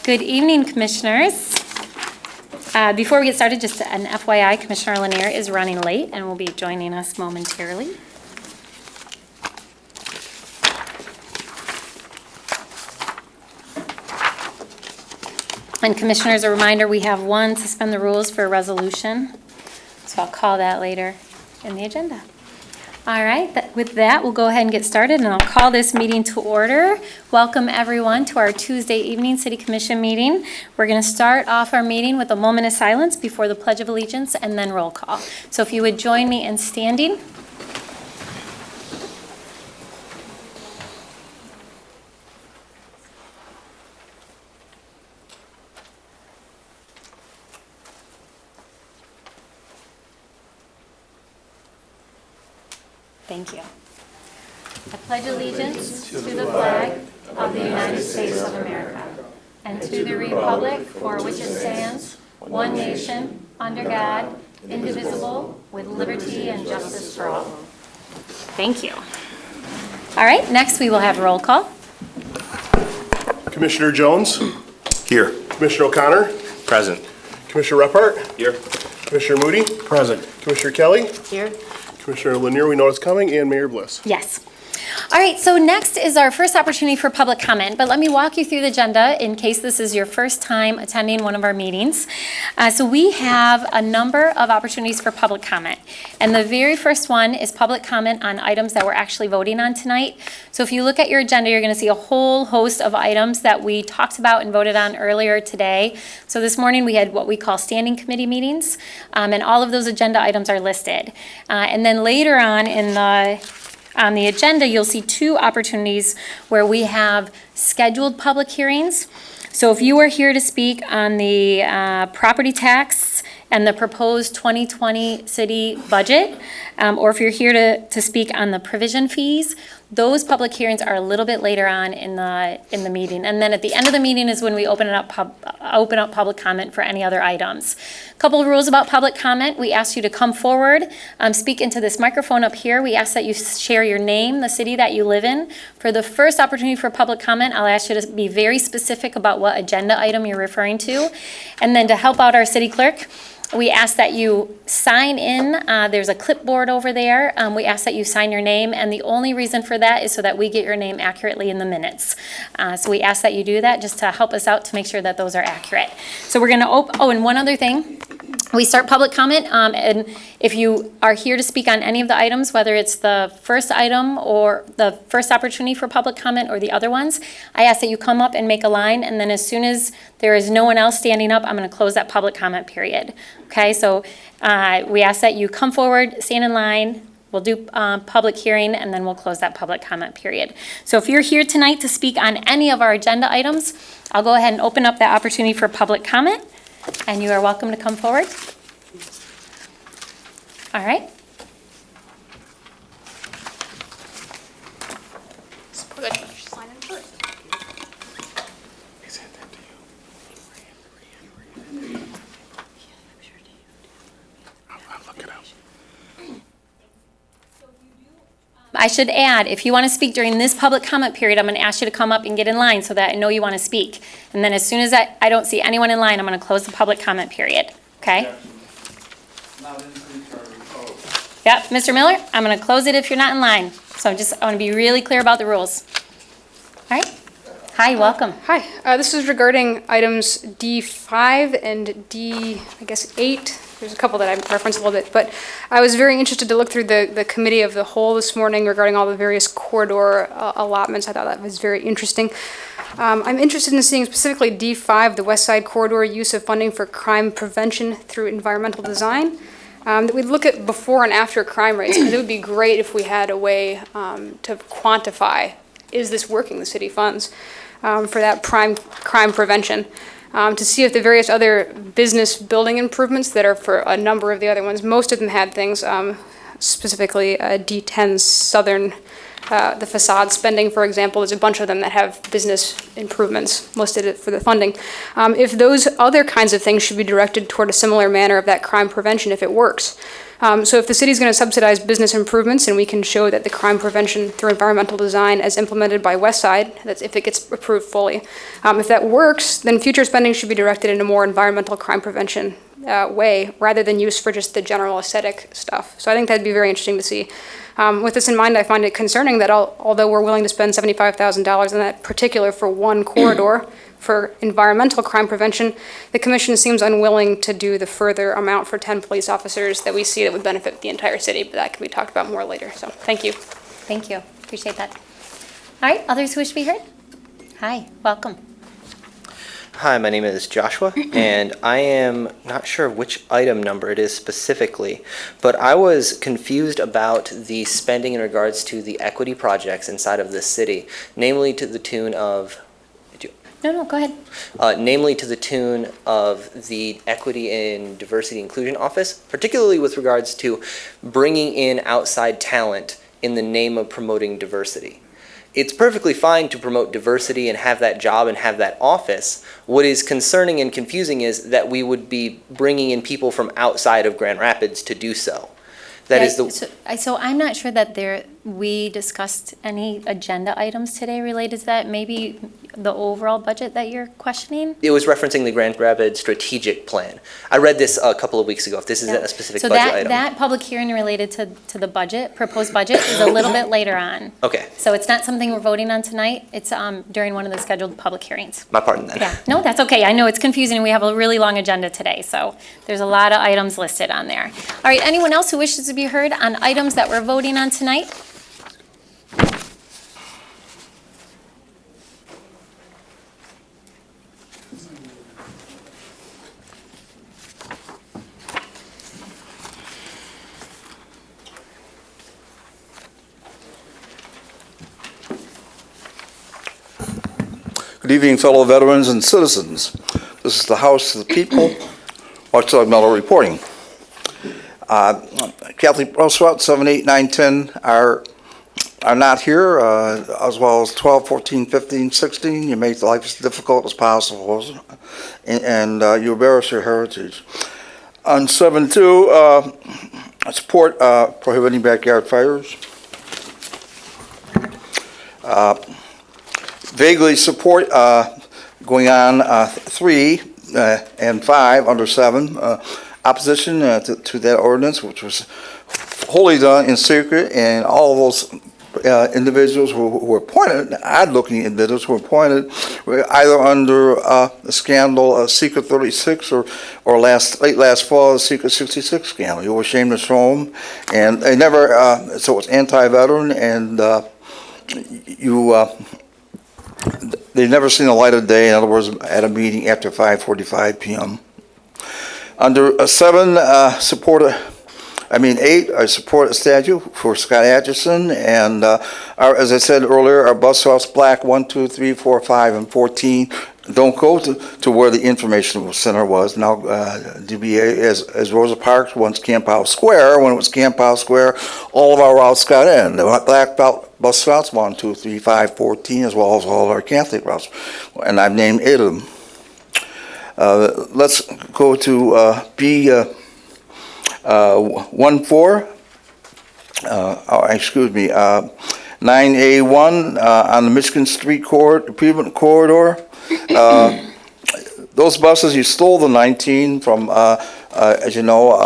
Good evening, Commissioners. Before we get started, just an FYI, Commissioner Lanier is running late and will be joining us momentarily. And Commissioners, a reminder, we have one suspend the rules for a resolution, so I'll call that later in the agenda. All right, with that, we'll go ahead and get started, and I'll call this meeting to order. Welcome, everyone, to our Tuesday evening City Commission meeting. We're going to start off our meeting with a moment of silence before the Pledge of Allegiance and then roll call. So if you would join me in standing. Thank you. I pledge allegiance to the flag of the United States of America and to the republic for which it stands, one nation, under God, indivisible, with liberty and justice for all. Thank you. All right, next we will have roll call. Commissioner Jones? Here. Commissioner O'Connor? Present. Commissioner Reppart? Here. Commissioner Moody? Present. Commissioner Kelly? Here. Commissioner Lanier, we know it's coming, and Mayor Bliss. Yes. All right, so next is our first opportunity for public comment, but let me walk you through the agenda in case this is your first time attending one of our meetings. So we have a number of opportunities for public comment, and the very first one is public comment on items that we're actually voting on tonight. So if you look at your agenda, you're going to see a whole host of items that we talked about and voted on earlier today. So this morning we had what we call standing committee meetings, and all of those agenda items are listed. And then later on on the agenda, you'll see two opportunities where we have scheduled public hearings. So if you are here to speak on the property tax and the proposed 2020 city budget, or if you're here to speak on the provision fees, those public hearings are a little bit later on in the meeting. And then at the end of the meeting is when we open up public comment for any other items. A couple of rules about public comment. We ask you to come forward, speak into this microphone up here. We ask that you share your name, the city that you live in. For the first opportunity for public comment, I'll ask you to be very specific about what agenda item you're referring to. And then to help out our city clerk, we ask that you sign in. There's a clipboard over there. We ask that you sign your name, and the only reason for that is so that we get your name accurately in the minutes. So we ask that you do that just to help us out to make sure that those are accurate. So we're going to and one other thing. We start public comment, and if you are here to speak on any of the items, whether it's the first item or the first opportunity for public comment or the other ones, I ask that you come up and make a line, and then as soon as there is no one else standing up, I'm going to close that public comment period. Okay, so we ask that you come forward, stand in line, we'll do public hearing, and then we'll close that public comment period. So if you're here tonight to speak on any of our agenda items, I'll go ahead and open up that opportunity for public comment. And you are welcome to come forward. All right. Sign in first. I'll look it up. I should add, if you want to speak during this public comment period, I'm going to ask you to come up and get in line so that I know you want to speak. And then as soon as I don't see anyone in line, I'm going to close the public comment period. Okay? Yep, Mr. Miller, I'm going to close it if you're not in line. So I want to be really clear about the rules. All right? Hi, welcome. Hi, this is regarding items D5 and D8. There's a couple that I referenced a little bit, but I was very interested to look through the committee of the whole this morning regarding all the various corridor allotments. I thought that was very interesting. I'm interested in seeing specifically D5, the West Side Corridor, use of funding for crime prevention through environmental design. That we look at before and after crime rates, because it would be great if we had a way to quantify, is this working, the city funds, for that crime prevention. To see if the various other business building improvements that are for a number of the other ones, most of them had things, specifically D10's southern the facade spending, for example, there's a bunch of them that have business improvements listed for the funding. If those other kinds of things should be directed toward a similar manner of that crime prevention if it works. So if the city's going to subsidize business improvements and we can show that the crime prevention through environmental design as implemented by Westside, that's if it gets approved fully, if that works, then future spending should be directed in a more environmental crime prevention way rather than used for just the general aesthetic stuff. So I think that'd be very interesting to see. With this in mind, I find it concerning that although we're willing to spend $75,000 on that particular for one corridor for environmental crime prevention, the commission seems unwilling to do the further amount for 10 police officers that we see that would benefit the entire city, but that can be talked about more later. So thank you. Thank you. Appreciate that. All right, others who wish to be heard? Hi, welcome. Hi, my name is Joshua, and I am not sure which item number it is specifically, but I was confused about the spending in regards to the equity projects inside of this city, namely to the tune of, No, go ahead. namely to the tune of the Equity and Diversity Inclusion Office, particularly with regards to bringing in outside talent in the name of promoting diversity. It's perfectly fine to promote diversity and have that job and have that office. What is concerning and confusing is that we would be bringing in people from outside of Grand Rapids to do so. That is the. So I'm not sure that we discussed any agenda items today related to that. Maybe the overall budget that you're questioning? It was referencing the Grand Rapids strategic plan. I read this a couple of weeks ago. If this is a specific budget item. So that public hearing related to the budget, proposed budget, is a little bit later on. Okay. So it's not something we're voting on tonight. It's during one of the scheduled public hearings. My pardon then. Yeah, no, that's okay. I know it's confusing. We have a really long agenda today, so there's a lot of items listed on there. All right, anyone else who wishes to be heard on items that we're voting on tonight? Good evening, fellow veterans and citizens. This is the House of the People, Watchdog Mello reporting. Kathleen Roosevelt, 7, 8, 9, 10 are not here, as well as 12, 14, 15, 16. You make life as difficult as possible, and you embarrass your heritage. On 7-2, support prohibiting backyard fires. Vaguely support going on 3 and 5 under 7. Opposition to that ordinance, which was wholly done in secret, and all of those individuals who were appointed, odd-looking individuals who were appointed, were either under the scandal Secret 36 or late last fall, the Secret 66 scandal. You were ashamed to show them, and they never. So it's anti-veteran, and they've never seen the light of day, in other words, at a meeting after 5:45 p.m. Under 7, 8, I support a statue for Scott Atchison, and as I said earlier, our bus routes Black 1, 2, 3, 4, 5, and 14 don't go to where the information center was. Now, DBA, as Rosa Parks, once Camp House Square, when it was Camp House Square, all of our routes got in. The Black bus routes 1, 2, 3, 5, 14, as well as all our Catholic routes, and I've named 8 of them. Let's go to B 1-4. 9A1 on the Michigan Street corridor. Those buses, you stole the 19 from, as you know,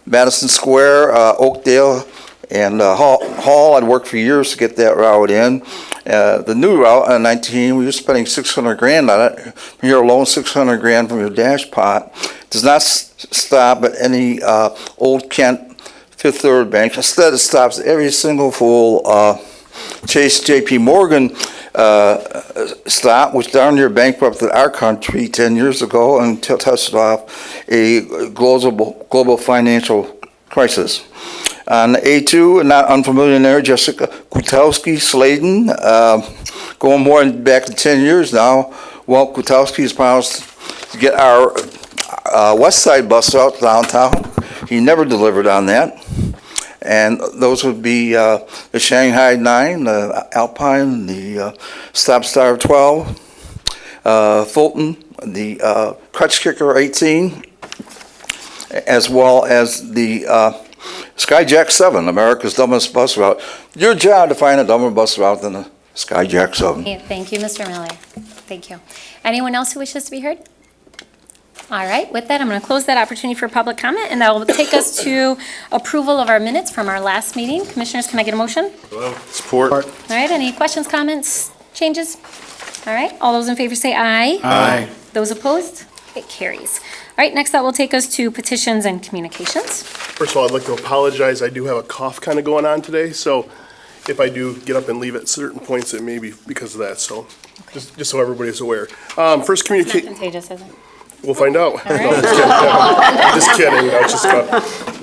Madison Square, Oakdale, and Hall. I'd worked for years to get that route in. The new route on 19, we were spending $600,000 on it. Here alone, $600,000 from your dash pot. Does not stop at any Old Kent Fifth Third Bank. Instead, it stops every single full Chase JP Morgan stop, which darn near bankrupted our country 10 years ago and touched off a global financial crisis. On A2, not unfamiliar there, Jessica Kutowski, Sladen, going more back to 10 years now. Well, Kutowski has promised to get our West Side bus out downtown. He never delivered on that. And those would be the Shanghai 9, the Alpine, the Stop Star 12, Fulton, the Crutch Kicker 18, as well as the Skyjack 7, America's dumbest bus route. Your job to find a dumber bus route than the Skyjack 7. Yeah, thank you, Mr. Miller. Thank you. Anyone else who wishes to be heard? All right, with that, I'm going to close that opportunity for public comment, and that will take us to approval of our minutes from our last meeting. Commissioners, can I get a motion? Support. All right, any questions, comments, changes? All right, all those in favor say aye. Aye. Those opposed? It carries. All right, next that will take us to petitions and communications. First of all, I'd like to apologize. I do have a cough kind of going on today, so if I do get up and leave at certain points, it may be because of that, so just so everybody's aware. First Not communicate, contagious, is it? we'll find out. No, just kidding. No, it's just cough.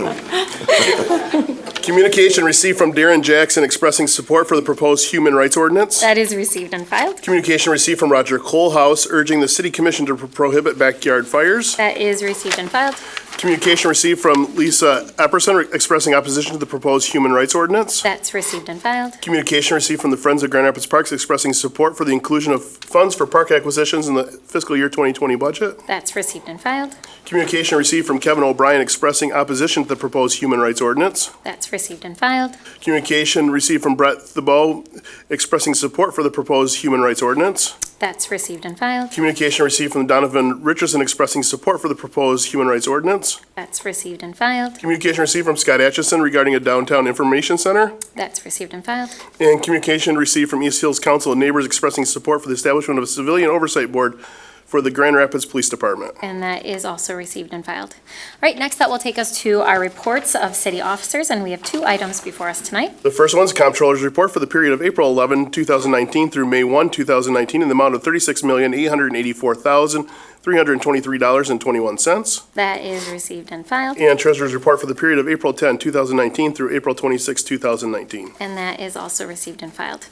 Communication received from Darren Jackson expressing support for the proposed human rights ordinance. That is received and filed. Communication received from Roger Kohlhaus urging the city commission to prohibit backyard fires. That is received and filed. Communication received from Lisa Epperson expressing opposition to the proposed human rights ordinance. That's received and filed. Communication received from the Friends of Grand Rapids Parks expressing support for the inclusion of funds for park acquisitions in the fiscal year 2020 budget. That's received and filed. Communication received from Kevin O'Brien expressing opposition to the proposed human rights ordinance. That's received and filed. Communication received from Brett Thibault expressing support for the proposed human rights ordinance. That's received and filed. Communication received from Donovan Richardson expressing support for the proposed human rights ordinance. That's received and filed. Communication received from Scott Atchison regarding a downtown information center. That's received and filed. And communication received from East Hills Council and neighbors expressing support for the establishment of a civilian oversight board for the Grand Rapids Police Department. And that is also received and filed. All right, next that will take us to our reports of city officers, and we have 2 items before us tonight. The first one is Comptroller's Report for the period of April 11, 2019 through May 1, 2019 in the amount of $36,884,323.21. That is received and filed. And Treasurer's Report for the period of April 10, 2019 through April 26, 2019. And that is also received and filed.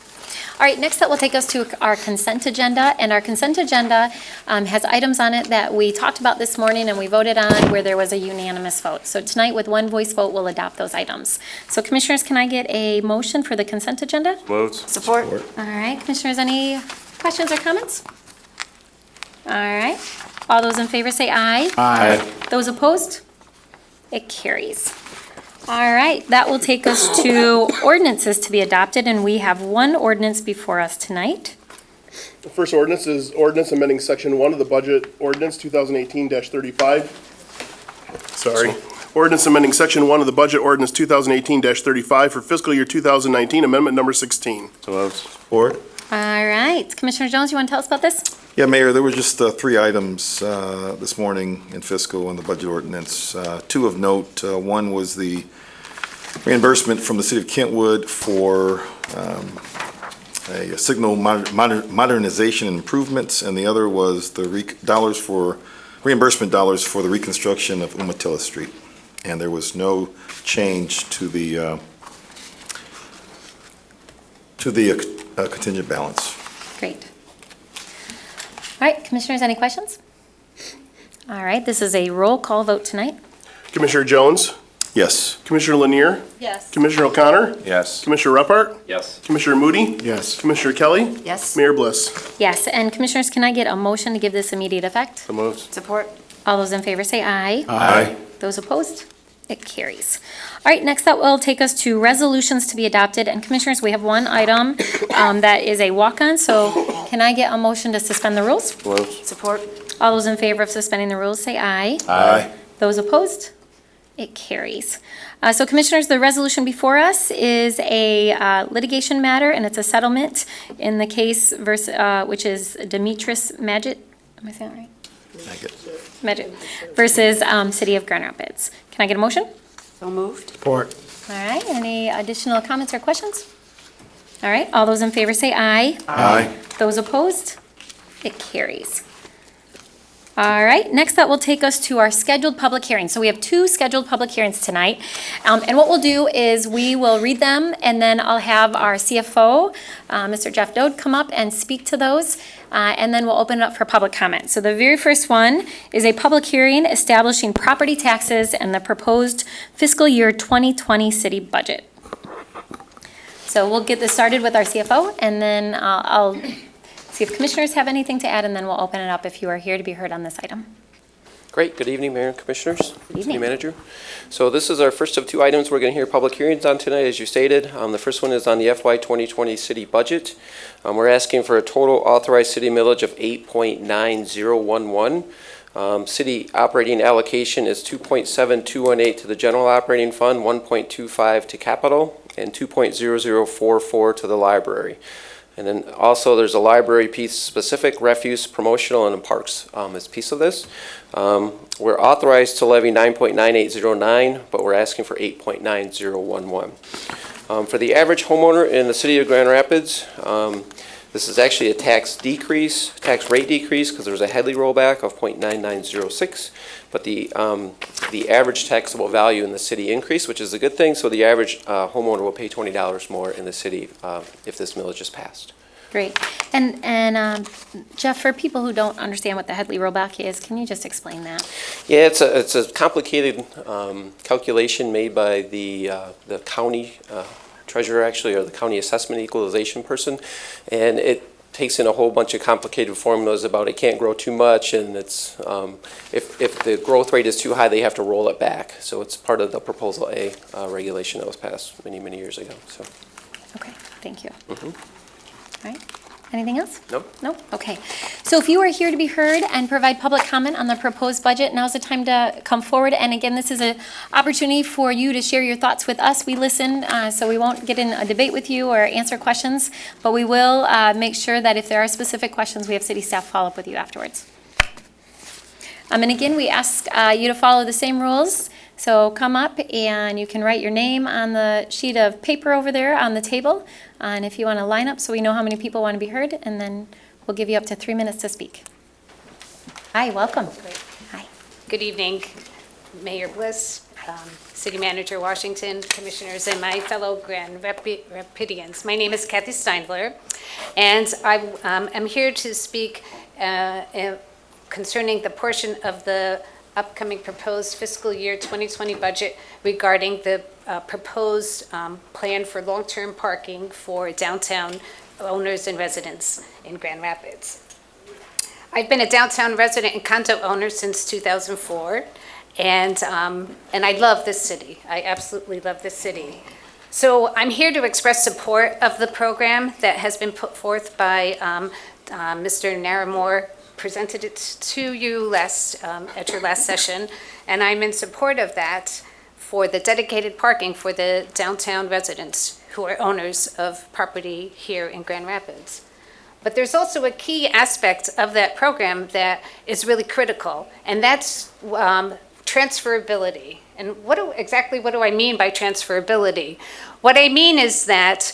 All right, next that will take us to our consent agenda, and our consent agenda has items on it that we talked about this morning and we voted on where there was a unanimous vote. So tonight, with one voice vote, we'll adopt those items. So Commissioners, can I get a motion for the consent agenda? Support. All right, Commissioners, any questions or comments? All right, all those in favor say aye. Aye. Those opposed? It carries. All right, that will take us to ordinances to be adopted, and we have one ordinance before us tonight. The first ordinance is ordinance amending Section 1 of the Budget Ordinance 2018-35. Sorry. Ordinance amending Section 1 of the Budget Ordinance 2018-35 for fiscal year 2019, Amendment Number 16. Support. All right, Commissioner Jones, you want to tell us about this? Yeah, Mayor, there were just 3 items this morning in fiscal and the budget ordinance. 2 of note. One was the reimbursement from the city of Kentwood for a signal modernization improvements, and the other was the reimbursement dollars for the reconstruction of Umatilla Street. And there was no change to the contingent balance. Great. All right, Commissioners, any questions? All right, this is a roll call vote tonight. Commissioner Jones? Yes. Commissioner Lanier? Yes. Commissioner O'Connor? Yes. Commissioner Repart? Yes. Commissioner Moody? Yes. Commissioner Kelly? Yes. Mayor Bliss? Yes, and Commissioners, can I get a motion to give this immediate effect? So moved. Support. All those in favor say aye. Aye. Those opposed? It carries. All right, next that will take us to resolutions to be adopted. And Commissioners, we have one item that is a walk-on, so can I get a motion to suspend the rules? Support. All those in favor of suspending the rules say aye. Aye. Those opposed? It carries. So Commissioners, the resolution before us is a litigation matter, and it's a settlement in the case which is Demetris Magid. Am I saying that right? Magid versus City of Grand Rapids. Can I get a motion? So moved. Support. All right, any additional comments or questions? All right, all those in favor say aye. Aye. Those opposed? It carries. All right, next that will take us to our scheduled public hearings. So we have 2 scheduled public hearings tonight. And what we'll do is we will read them, and then I'll have our CFO, Mr. Jeff Dode, come up and speak to those, and then we'll open it up for public comment. So the very first one is a public hearing establishing property taxes and the proposed fiscal year 2020 city budget. So we'll get this started with our CFO, and then I'll see if commissioners have anything to add, and then we'll open it up if you are here to be heard on this item. Great. Good evening, Mayor and Commissioners. evening. City Manager. So this is our first of 2 items we're going to hear public hearings on tonight, as you stated. The first one is on the FY 2020 city budget. We're asking for a total authorized city millage of 8.9011. City operating allocation is 2.7218 to the general operating fund, 1.25 to capital, and 2.0044 to the library. And then also there's a library piece, specific refuse, promotional, and parks as piece of this. We're authorized to levy 9.9809, but we're asking for 8.9011. For the average homeowner in the city of Grand Rapids, this is actually a tax rate decrease, because there's a Headley rollback of 0.9906, but the average taxable value in the city increased, which is a good thing, so the average homeowner will pay $20 more in the city if this millage is passed. Great. And Jeff, for people who don't understand what the Headley rollback is, can you just explain that? Yeah, it's a complicated calculation made by the county treasurer, actually, or the county assessment equalization person, and it takes in a whole bunch of complicated formulas about it can't grow too much, and it's if the growth rate is too high, they have to roll it back. So it's part of the Proposal A regulation that was passed many years ago. So. Okay, thank you. All right. Anything else? Nope. Nope. Okay. So if you are here to be heard and provide public comment on the proposed budget, now's the time to come forward. And again, this is an opportunity for you to share your thoughts with us. We listen, so we won't get in a debate with you or answer questions, but we will make sure that if there are specific questions, we have city staff follow up with you afterwards. And again, we ask you to follow the same rules. So come up and you can write your name on the sheet of paper over there on the table. And if you want to line up so we know how many people want to be heard, and then we'll give you up to 3 minutes to speak. Hi, welcome. Hi. Good evening, Mayor Bliss, City Manager Washington, Commissioners, and my fellow Grand Rapidians. My name is Kathy Steindler, and I am here to speak concerning the portion of the upcoming proposed fiscal year 2020 budget regarding the proposed plan for long-term parking for downtown owners and residents in Grand Rapids. I've been a downtown resident and condo owner since 2004, and I love this city. I absolutely love this city. So I'm here to express support of the program that has been put forth by Mr. Naramore, presented it to you at your last session, and I'm in support of that for the dedicated parking for the downtown residents who are owners of property here in Grand Rapids. But there's also a key aspect of that program that is really critical, and that's transferability. And exactly what do I mean by transferability? What I mean is that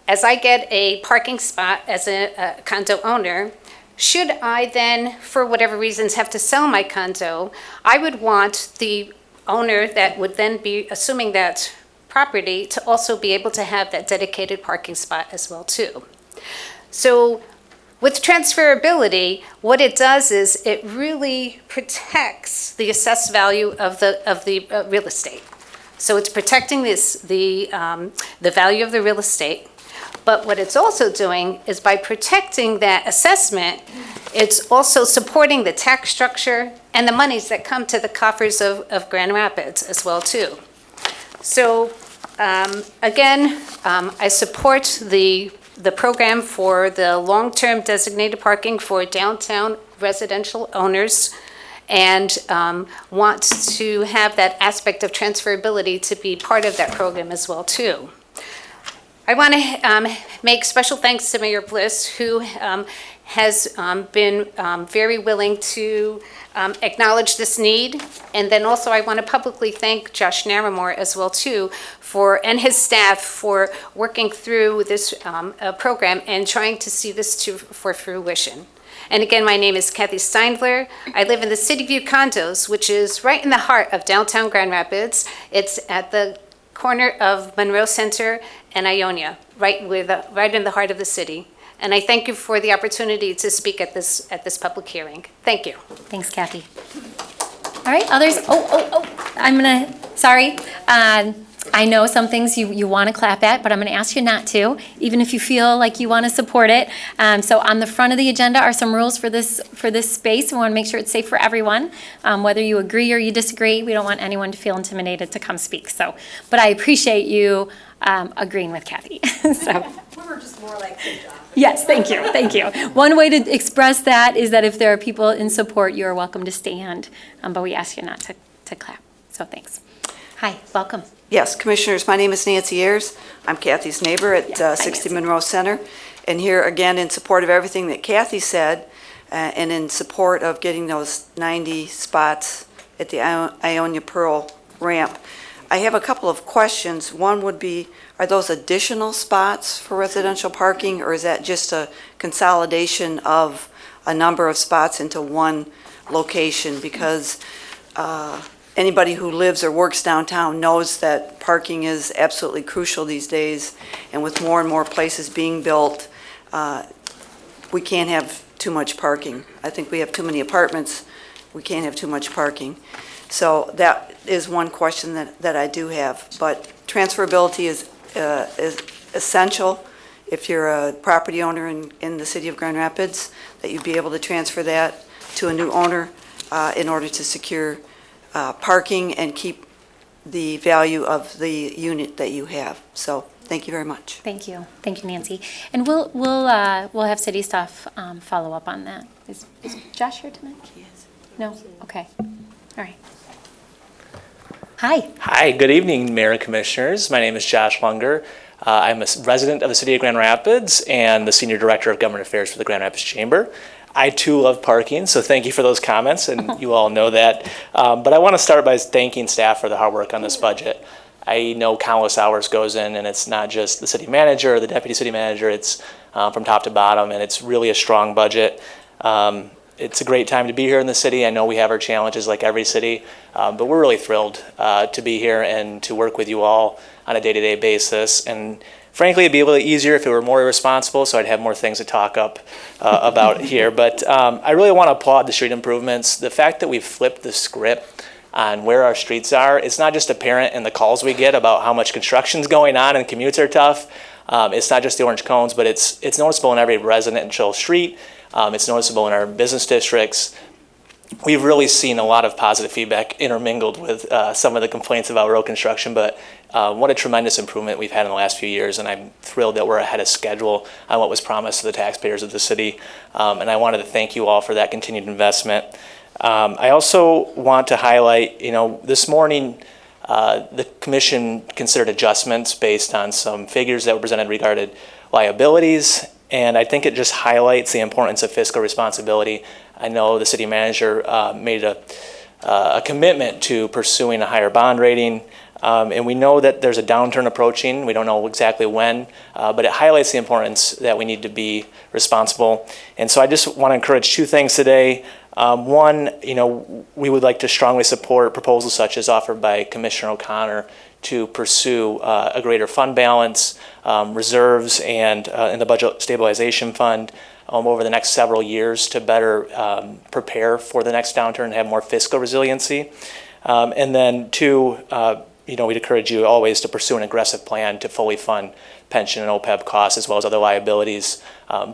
as I get a parking spot as a condo owner, should I then, for whatever reasons, have to sell my condo, I would want the owner that would then be assuming that property to also be able to have that dedicated parking spot as well too. So with transferability, what it does is it really protects the assessed value of the real estate. So it's protecting the value of the real estate. But what it's also doing is by protecting that assessment, it's also supporting the tax structure and the monies that come to the coffers of Grand Rapids as well too. So again, I support the program for the long-term designated parking for downtown residential owners, and want to have that aspect of transferability to be part of that program as well too. I want to make special thanks to Mayor Bliss, who has been very willing to acknowledge this need. And then also I want to publicly thank Josh Naramore as well too and his staff for working through this program and trying to see this for fruition. And again, my name is Kathy Steindler. I live in the City View condos, which is right in the heart of downtown Grand Rapids. It's at the corner of Monroe Center and Ionia, right in the heart of the city. And I thank you for the opportunity to speak at this public hearing. Thank you. Thanks, Kathy. All right, others, sorry. I know some things you want to clap at, but I'm going to ask you not to, even if you feel like you want to support it. So on the front of the agenda are some rules for this space. We want to make sure it's safe for everyone, whether you agree or you disagree. We don't want anyone to feel intimidated to come speak. So, but I appreciate you agreeing with Kathy. So. We were just more like good job. Yes, thank you, thank you. One way to express that is that if there are people in support, you are welcome to stand, but we ask you not to clap. So thanks. Hi, welcome. Yes, Commissioners, my name is Nancy Ayers. I'm Kathy's neighbor at Hi, 60 Nancy. Monroe Center. And here again in support of everything that Kathy said and in support of getting those 90 spots at the Ionia Pearl ramp. I have a couple of questions. One would be, are those additional spots for residential parking, or is that just a consolidation of a number of spots into one location? Because anybody who lives or works downtown knows that parking is absolutely crucial these days, and with more and more places being built, we can't have too much parking. I think we have too many apartments. We can't have too much parking. So that is one question that I do have. But transferability is essential if you're a property owner in the city of Grand Rapids, that you'd be able to transfer that to a new owner in order to secure parking and keep the value of the unit that you have. So thank you very much. Thank you, Nancy. And we'll have city staff follow up on that. Is Josh here tonight? Yes. No? Okay, all right. Hi. Hi, good evening, Mayor and Commissioners. My name is Josh Lunger. I'm a resident of the City of Grand Rapids and the Senior Director of Government Affairs for the Grand Rapids Chamber. I too love parking, so thank you for those comments, and you all know that. But I want to start by thanking staff for the hard work on this budget. I know countless hours goes in, and it's not just the city manager or the deputy city manager, it's from top to bottom, and it's really a strong budget. It's a great time to be here in the city. I know we have our challenges like every city, but we're really thrilled to be here and to work with you all on a day-to-day basis. And frankly, it'd be a little easier if it were more irresponsible, so I'd have more things to talk up about here. But I really want to applaud the street improvements. The fact that we've flipped the script on where our streets are, it's not just apparent in the calls we get about how much construction's going on and commutes are tough. It's not just the orange cones, but it's noticeable in every residential street. It's noticeable in our business districts. We've really seen a lot of positive feedback intermingled with some of the complaints about road construction, but what a tremendous improvement we've had in the last few years, and I'm thrilled that we're ahead of schedule on what was promised to the taxpayers of the city, and I wanted to thank you all for that continued investment. I also want to highlight, this morning the commission considered adjustments based on some figures that were presented regarding liabilities, and I think it just highlights the importance of fiscal responsibility. I know the city manager made a commitment to pursuing a higher bond rating, and we know that there's a downturn approaching. We don't know exactly when, but it highlights the importance that we need to be responsible. And so I just want to encourage two things today. One, we would like to strongly support proposals such as offered by Commissioner O'Connor to pursue a greater fund balance, reserves, and in the Budget Stabilization Fund over the next several years to better prepare for the next downturn and have more fiscal resiliency. And then two, we'd encourage you always to pursue an aggressive plan to fully fund pension and OPEB costs as well as other liabilities.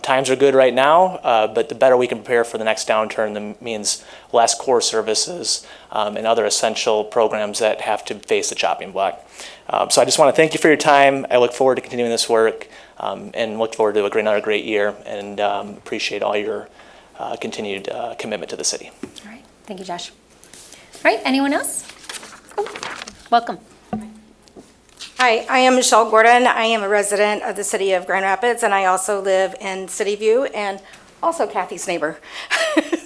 Times are good right now, but the better we can prepare for the next downturn, that means less core services and other essential programs that have to face the chopping block. So I just want to thank you for your time. I look forward to continuing this work and look forward to another great year, and appreciate all your continued commitment to the city. All right, thank you, Josh. All right, anyone else? Oh, welcome. Hi, I am Michelle Gordon. I am a resident of the city of Grand Rapids, and I also live in City View and also Kathy's neighbor.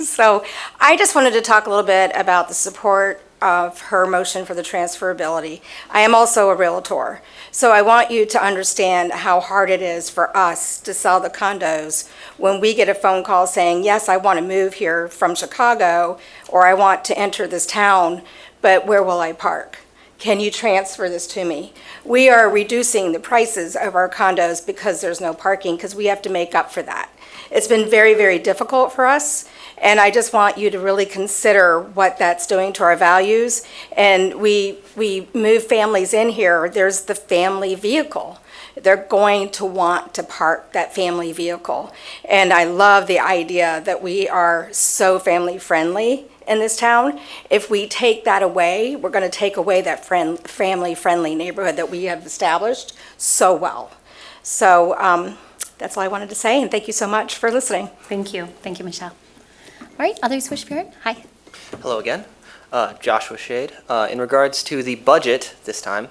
So I just wanted to talk a little bit about the support of her motion for the transferability. I am also a Realtor, so I want you to understand how hard it is for us to sell the condos when we get a phone call saying, yes, I want to move here from Chicago, or I want to enter this town, but where will I park? Can you transfer this to me? We are reducing the prices of our condos because there's no parking, because we have to make up for that. It's been very, very difficult for us, and I just want you to really consider what that's doing to our values. And we move families in here, there's the family vehicle. They're going to want to park that family vehicle. And I love the idea that we are so family-friendly in this town. If we take that away, we're going to take away that family-friendly neighborhood that we have established so well. So that's all I wanted to say, and thank you so much for listening. Thank you. Thank you, Michelle. All right, others wish to be heard? Hi. Hello again, Joshua Shade. In regards to the budget this time,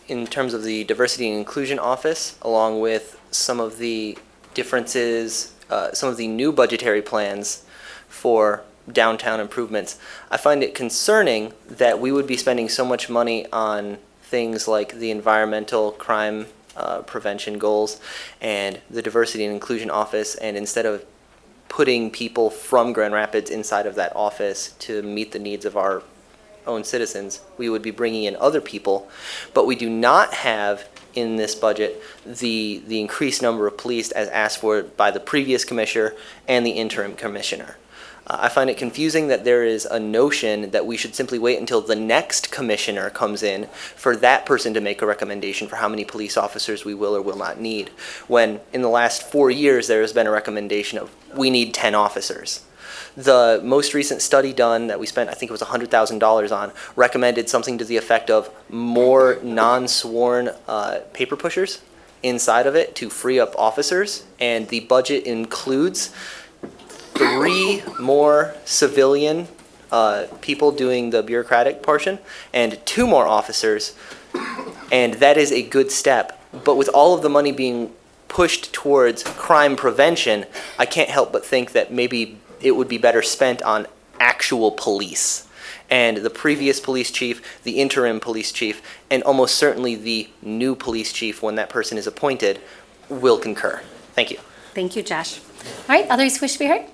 in terms of the Diversity and Inclusion Office, along with some of the differences, some of the new budgetary plans for downtown improvements, I find it concerning that we would be spending so much money on things like the environmental crime prevention goals and the Diversity and Inclusion Office, and instead of putting people from Grand Rapids inside of that office to meet the needs of our own citizens, we would be bringing in other people. But we do not have in this budget the increased number of police as asked for by the previous commissioner and the interim commissioner. I find it confusing that there is a notion that we should simply wait until the next commissioner comes in for that person to make a recommendation for how many police officers we will or will not need, when in the last 4 years there has been a recommendation of we need 10 officers. The most recent study done that we spent, I think it was $100,000 on, recommended something to the effect of more non-sworn paper pushers inside of it to free up officers, and the budget includes 3 more civilian people doing the bureaucratic portion and 2 more officers, and that is a good step. But with all of the money being pushed towards crime prevention, I can't help but think that maybe it would be better spent on actual police. And the previous police chief, the interim police chief, and almost certainly the new police chief, when that person is appointed, will concur. Thank you. Thank you, Josh. All right, others wish to be heard?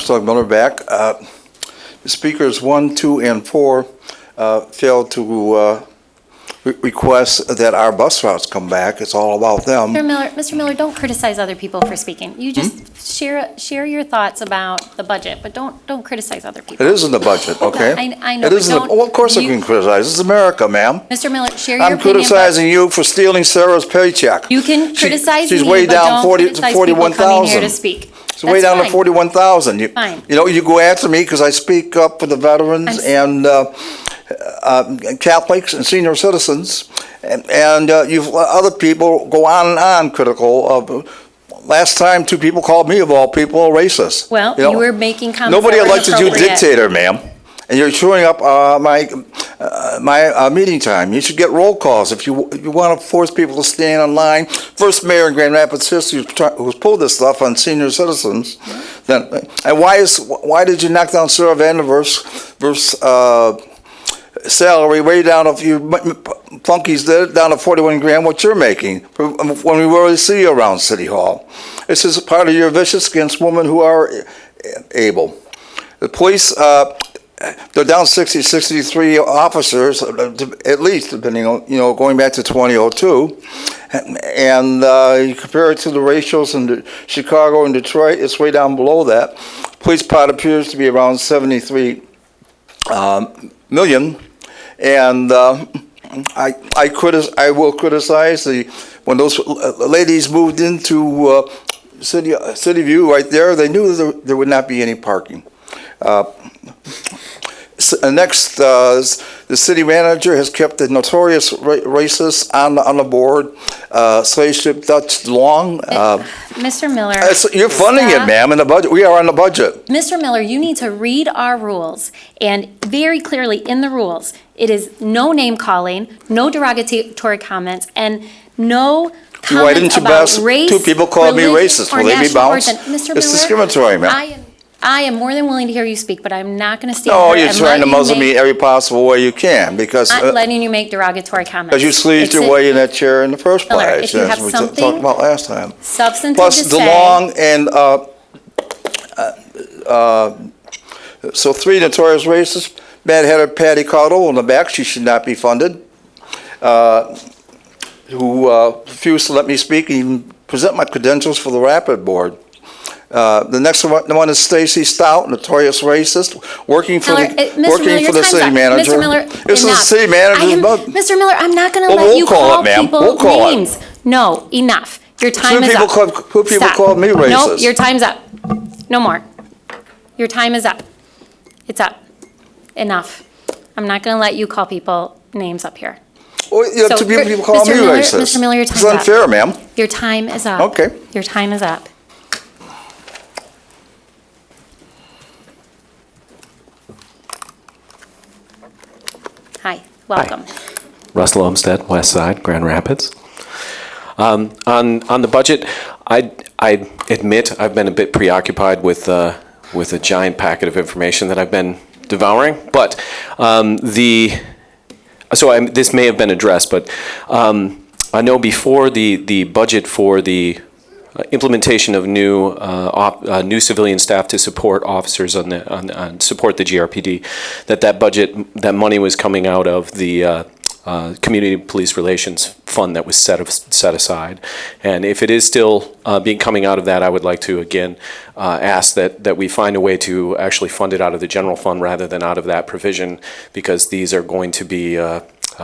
Doug Miller back. The speakers 1, 2, and 4 failed to request that our bus routes come back. It's all about them. Mr. Miller, don't criticize other people for speaking. You just share your thoughts about the budget, but don't criticize other people. It is in the budget, okay? I know, It is but in the, well, of course I can criticize. This is America, ma'am. Mr. Miller, share your I'm opinion. criticizing you for stealing Sarah's paycheck. You can criticize she's me, way but down don't 40 to criticize people coming here 41,000. to speak. It's way That's down to fine. 41,000. Fine. You know, you go after me because I speak up for the veterans and Catholics and senior citizens, and you've let other people go on critical of. Last time, 2 people called me, of all people, a racist. Well, know? you were making comments. Nobody that were elected you inappropriate. dictator, ma'am. And you're chewing up my meeting time. You should get roll calls if you want to force people to stand in line. First mayor in Grand Rapids history who's pulled this stuff on senior citizens. Then, and why did you knock down Sarah Vanderver's salary way down, if you flunkies did, down to 41 grand what you're making when we rarely see you around City Hall? This is part of your vicious against women who are able. The police, they're down 63 officers, at least, depending on, going back to 2002. And you compare it to the ratios in Chicago and Detroit, it's way down below that. Police pot appears to be around 73 million. And I will criticize when those ladies moved into City View right there, they knew there would not be any parking. Next, the city manager has kept the notorious racist on the board, slave ship Dutch Long. Mr. Miller. You're funding it, ma'am, in the budget. We are on the budget. Mr. Miller, you need to read our rules, and very clearly in the rules, it is no name calling, no derogatory comments, and no Why didn't you about pass, race, two people called me religion, racist, or will they be national bounced? origin. Mr. It's Miller, discriminatory, ma'am. I am more than willing to hear you speak, but I'm not going to stand No, here you're and trying to let you muzzle me make- every possible way you can, because not letting you make derogatory comments. you squeezed your It's a way in that chair in the first Miller, place, if you have as we talked something about last time. substantive Plus, to the say. long and, so 3 notorious racists, mad-headed Patty Caudill in the back, she should not be funded, who refused to let me speak, and even present my credentials for the Rapid Board. The next one is Stacy Stout, notorious racist, working for Miller, working for the city manager. Mr. Miller, This is the enough. city manager's bug. Mr. Miller, I'm not going to Well, let we'll you call call it, ma'am. people We'll call it. names. No, enough. Your time Two is people up. called- two people Stop. called me Nope, racist. your time's up. No more. Your time is up. It's up. Enough. I'm not going to let you call people names up here. Well, you have So, two people call Mr. me Miller- racist. Mr. Miller, your It's time's up. unfair, ma'am. Your time is up. Okay. Your time is up. Hi, welcome. Russell Olmsted, West Side, Grand Rapids. On the budget, I admit I've been a bit preoccupied with a giant packet of information that I've been devouring. But this may have been addressed, but I know before the budget for the implementation of new civilian staff to support officers on support the GRPD, that money was coming out of the Community Police Relations Fund that was set aside. And if it is still coming out of that, I would like to again ask that we find a way to actually fund it out of the general fund rather than out of that provision, because these are going to be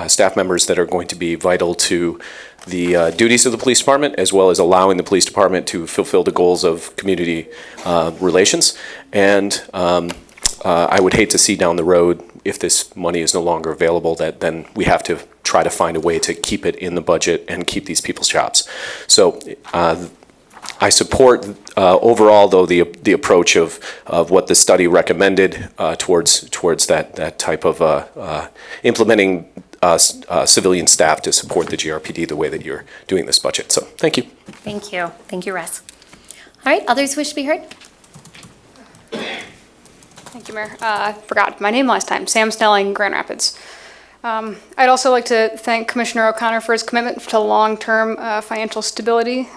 staff members that are going to be vital to the duties of the police department, as well as allowing the police department to fulfill the goals of community relations. And I would hate to see down the road, if this money is no longer available, that then we have to try to find a way to keep it in the budget and keep these people's jobs. So I support overall, though, the approach of what the study recommended towards that type of implementing civilian staff to support the GRPD the way that you're doing this budget. So thank you. Thank you. Thank you, Russ. All right, others wish to be heard? Thank you, Mayor. I forgot my name last time, Sam Snelling, Grand Rapids. I'd also like to thank Commissioner O'Connor for his commitment to long-term financial stability,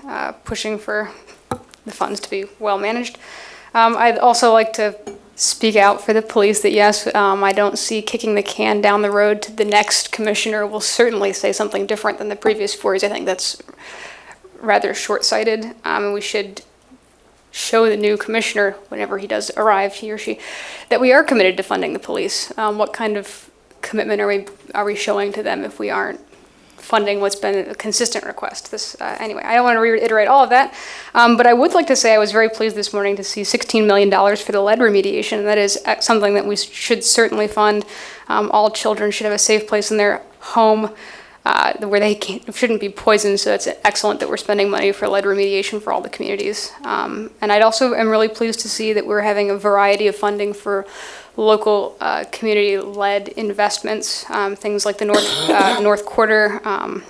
pushing for the funds to be well managed. I'd also like to speak out for the police that yes, I don't see kicking the can down the road to the next commissioner will certainly say something different than the previous 4 years. I think that's rather short-sighted. We should show the new commissioner, whenever he does arrive, he or she, that we are committed to funding the police. What kind of commitment are we showing to them if we aren't funding what's been a consistent request? Anyway, I don't want to reiterate all of that, but I would like to say I was very pleased this morning to see $16 million for the lead remediation. That is something that we should certainly fund. All children should have a safe place in their home where they shouldn't be poisoned, so it's excellent that we're spending money for lead remediation for all the communities. And I also am really pleased to see that we're having a variety of funding for local community-led investments, things like the North Quarter. I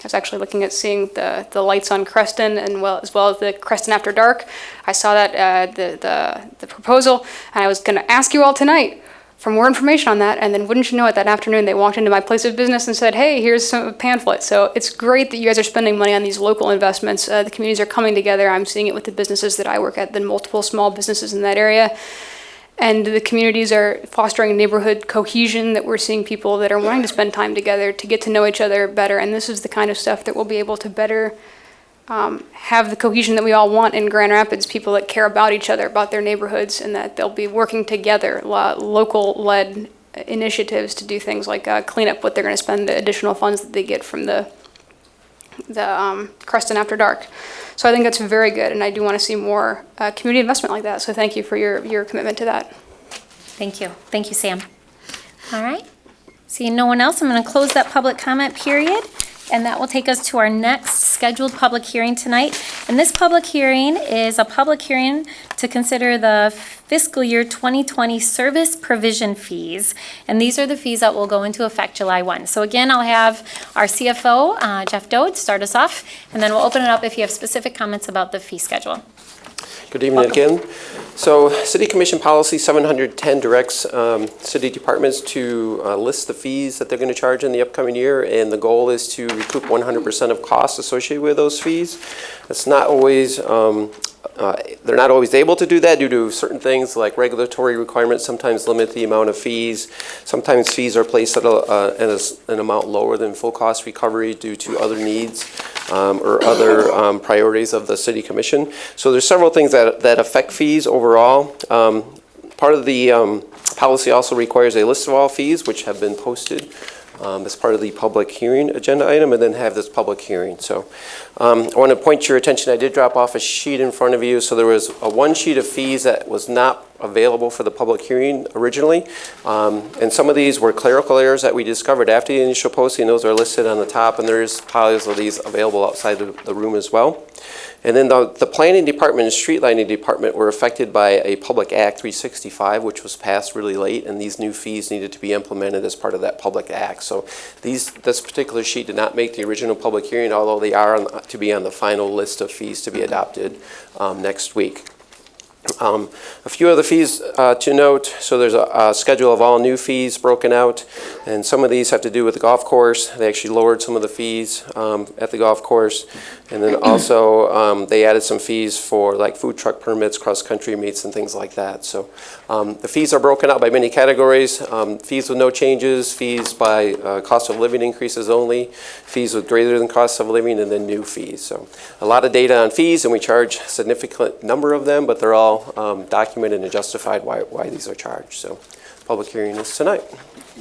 was actually looking at seeing the lights on Creston, and as well as the Creston After Dark. I saw that the proposal, and I was going to ask you all tonight for more information on that, and then wouldn't you know it, that afternoon they walked into my place of business and said, hey, here's some pamphlet. So it's great that you guys are spending money on these local investments. The communities are coming together. I'm seeing it with the businesses that I work at, the multiple small businesses in that area. And the communities are fostering neighborhood cohesion, that we're seeing people that are wanting to spend time together to get to know each other better. And this is the kind of stuff that we'll be able to better have the cohesion that we all want in Grand Rapids, people that care about each other, about their neighborhoods, and that they'll be working together, local-led initiatives to do things like clean up what they're going to spend the additional funds that they get from the Creston After Dark. So I think that's very good, and I do want to see more community investment like that. So thank you for your commitment to that. Thank you. Thank you, Sam. All right. Seeing no one else, I'm going to close that public comment period. And that will take us to our next scheduled public hearing tonight. And this public hearing is a public hearing to consider the fiscal year 2020 service provision fees. And these are the fees that will go into effect July 1. So again, I'll have our CFO, Jeff Dode, start us off, and then we'll open it up if you have specific comments about the fee schedule. Good evening again. So City Commission Policy 710 directs city departments to list the fees that they're going to charge in the upcoming year, and the goal is to recoup 100% of costs associated with those fees. It's not always, they're not always able to do that due to certain things like regulatory requirements sometimes limit the amount of fees. Sometimes fees are placed at an amount lower than full cost recovery due to other needs or other priorities of the City Commission. So there's several things that affect fees overall. Part of the policy also requires a list of all fees, which have been posted as part of the public hearing agenda item, and then have this public hearing. So I want to point your attention, I did drop off a sheet in front of you. So there was one sheet of fees that was not available for the public hearing originally. And some of these were clerical errors that we discovered after the initial posting. Those are listed on the top, and there's piles of these available outside the room as well. And then the planning department and street lighting department were affected by a Public Act 365, which was passed really late, and these new fees needed to be implemented as part of that Public Act. So this particular sheet did not make the original public hearing, although they are to be on the final list of fees to be adopted next week. A few other fees to note. So there's a schedule of all new fees broken out, and some of these have to do with the golf course. They actually lowered some of the fees at the golf course, and then also they added some fees for like food truck permits, cross-country meets, and things like that. So the fees are broken out by many categories: fees with no changes, fees by cost of living increases only, fees with greater than cost of living, and then new fees. So a lot of data on fees, and we charge a significant number of them, but they're all documented and justified why these are charged. So public hearing is tonight.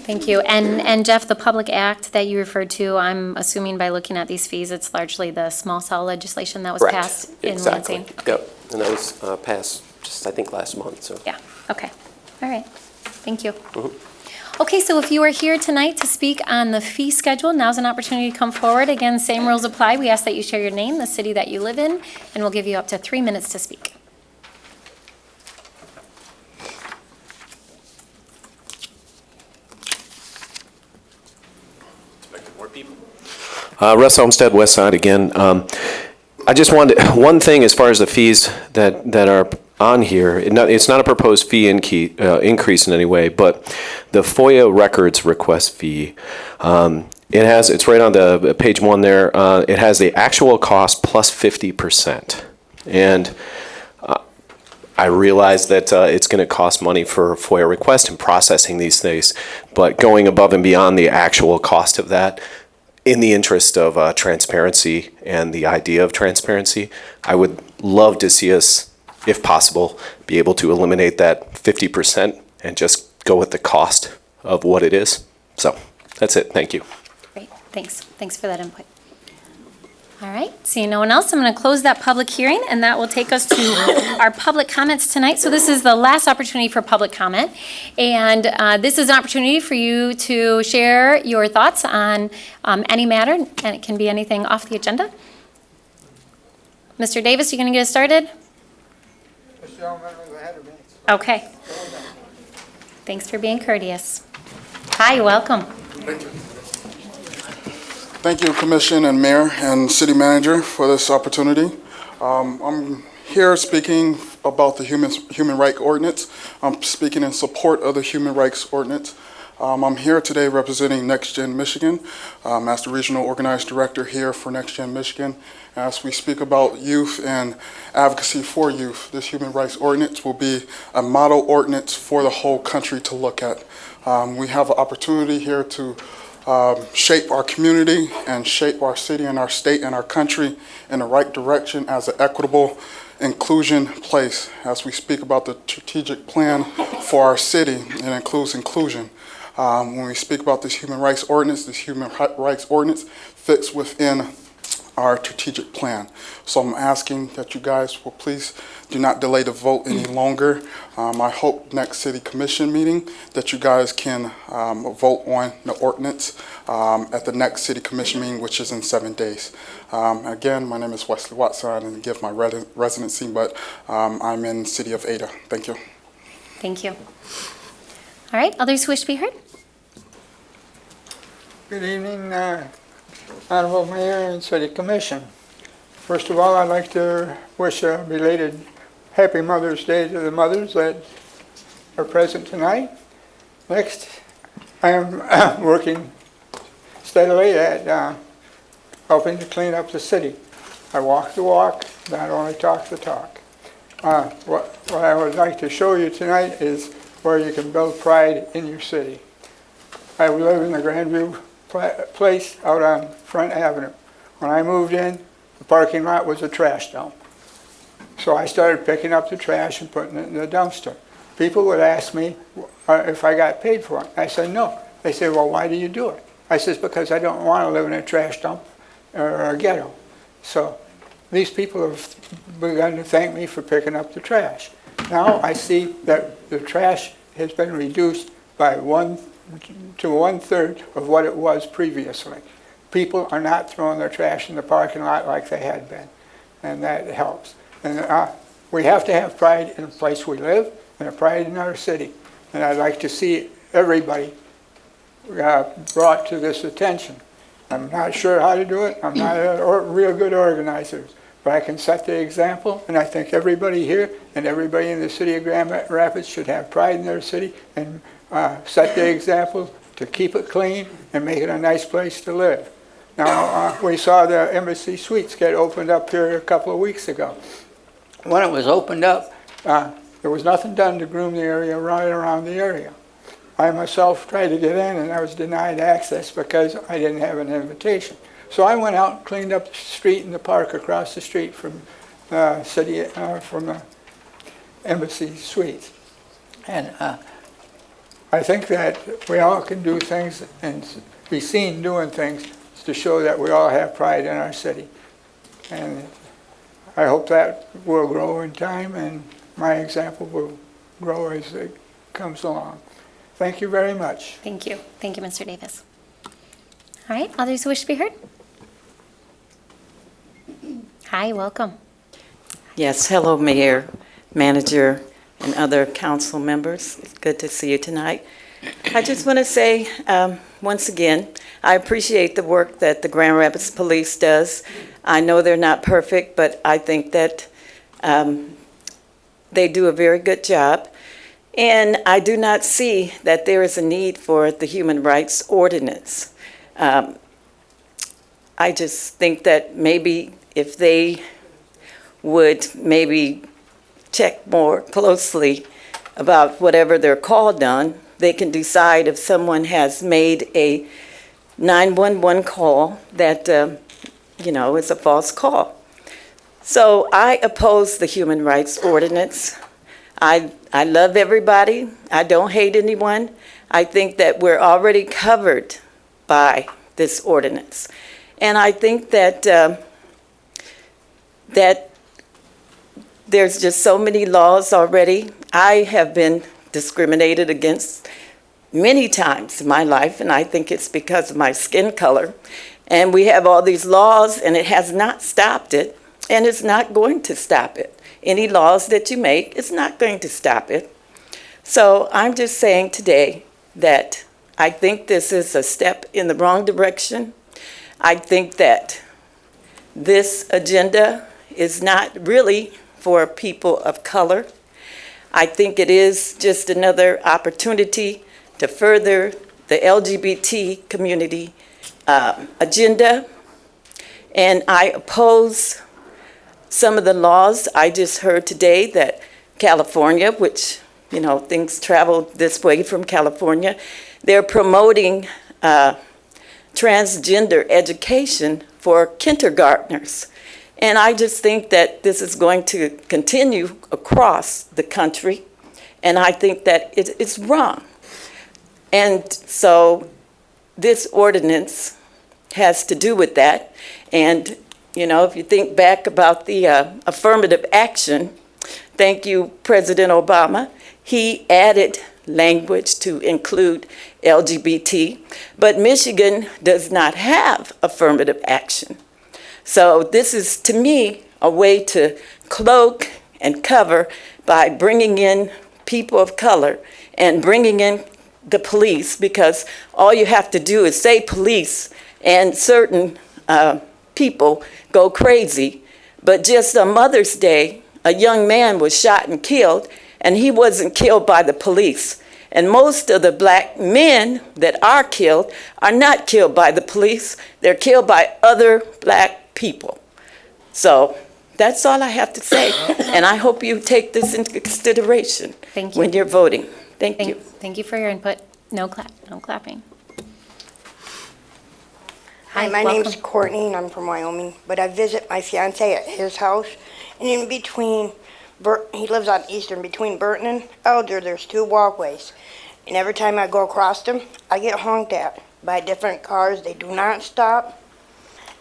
Thank you. And Jeff, the Public Act that you referred to, I'm assuming by looking at these fees, it's largely the small cell legislation that was Correct. passed in Exactly. Lansing? Yep, and that was passed just, I think, last month. So Yeah, okay. All right. Thank you. Okay, so if you are here tonight to speak on the fee schedule, now's an opportunity to come forward. Again, same rules apply. We ask that you share your name, the city that you live in, and we'll give you up to 3 minutes to speak. Russ Olmsted, West Side again. I just wanted, one thing as far as the fees that are on here, it's not a proposed fee increase in any way, but the FOIA records request fee, it's right on the page 1 there, it has the actual cost plus 50%. And I realize that it's going to cost money for FOIA request and processing these things, but going above and beyond the actual cost of that, in the interest of transparency and the idea of transparency, I would love to see us, if possible, be able to eliminate that 50% and just go with the cost of what it is. So that's it. Thank you. Great, thanks. Thanks for that input. All right, seeing no one else, I'm going to close that public hearing, and that will take us to our public comments tonight. So this is the last opportunity for public comment, and this is an opportunity for you to share your thoughts on any matter, and it can be anything off the agenda. Mr. Davis, you going to get us started? Okay. Thanks for being courteous. Hi, welcome. Thank you, Commission and Mayor and City Manager, for this opportunity. I'm here speaking about the Human Rights Ordinance. I'm speaking in support of the Human Rights Ordinance. I'm here today representing Next Gen Michigan as the Regional Organized Director here for Next Gen Michigan. As we speak about youth and advocacy for youth, this Human Rights Ordinance will be a model ordinance for the whole country to look at. We have an opportunity here to shape our community and shape our city and our state and our country in the right direction as an equitable inclusion place. As we speak about the strategic plan for our city, it includes inclusion. When we speak about this human rights ordinance fits within our strategic plan. So I'm asking that you guys will please do not delay the vote any longer. I hope next city commission meeting that you guys can vote on the ordinance at the next city commission meeting, which is in 7 days. Again, my name is Wesley Watson. I didn't give my residency, but I'm in the city of Ada. Thank you. Thank you. All right, others who wish to be heard? Good evening, Honorable Mayor and City Commission. First of all, I'd like to wish a belated Happy Mother's Day to the mothers that are present tonight. Next, I am working steadily at helping to clean up the city. I walk the walk, not only talk the talk. What I would like to show you tonight is where you can build pride in your city. I live in the Grandview place out on Front Avenue. When I moved in, the parking lot was a trash dump. So I started picking up the trash and putting it in the dumpster. People would ask me if I got paid for it. I said no. They said, well, why do you do it? I said, because I don't want to live in a trash dump or a ghetto. So these people have begun to thank me for picking up the trash. Now I see that the trash has been reduced by 1/3 of what it was previously. People are not throwing their trash in the parking lot like they had been, and that helps. And we have to have pride in the place we live and a pride in our city. And I'd like to see everybody brought to this attention. I'm not sure how to do it. I'm not a real good organizer, but I can set the example, and I think everybody here and everybody in the city of Grand Rapids should have pride in their city and set the example to keep it clean and make it a nice place to live. Now, we saw the Embassy Suites get opened up here a couple of weeks ago. When it was opened up, there was nothing done to groom the area right around the area. I myself tried to get in and I was denied access because I didn't have an invitation. So I went out and cleaned up the street and the park across the street from from the Embassy Suites. And I think that we all can do things and be seen doing things to show that we all have pride in our city. And I hope that will grow in time and my example will grow as it comes along. Thank you very much. Thank you. Thank you, Mr. Davis. All right, others who wish to be heard? Hi, welcome. Yes, hello, Mayor, Manager, and other council members. It's good to see you tonight. I just want to say, once again, I appreciate the work that the Grand Rapids Police does. I know they're not perfect, but I think that they do a very good job. And I do not see that there is a need for the Human Rights Ordinance. I just think that maybe if they would maybe check more closely about whatever they're called on, they can decide if someone has made a 911 call that, is a false call. So I oppose the Human Rights Ordinance. I love everybody. I don't hate anyone. I think that we're already covered by this ordinance. And I think that that there's just so many laws already. I have been discriminated against many times in my life, and I think it's because of my skin color. And we have all these laws, and it has not stopped it, and it's not going to stop it. Any laws that you make, it's not going to stop it. So I'm just saying today that I think this is a step in the wrong direction. I think that this agenda is not really for people of color. I think it is just another opportunity to further the LGBT community agenda. And I oppose some of the laws. I just heard today that California, which, things travel this way from California, they're promoting transgender education for kindergartners. And I just think that this is going to continue across the country, and I think that it's wrong. And so this ordinance has to do with that, and You know, if you think back about the affirmative action, thank you, President Obama, he added language to include LGBT, but Michigan does not have affirmative action. So this is, to me, a way to cloak and cover by bringing in people of color and bringing in the police, because all you have to do is say police and certain people go crazy. But just on Mother's Day, a young man was shot and killed, and he wasn't killed by the police. And most of the black men that are killed are not killed by the police. They're killed by other black people. So that's all I have to say. And I hope you take this into consideration Thank you. when you're voting. Thank you. Thank you for your input. No clapping. Hi, my name's Courtney, and I'm from Wyoming, but I visit my fiance at his house, and in between, he lives on Eastern, between Burton and Elder, there's 2 walkways, and every time I go across them, I get honked at by different cars. They do not stop,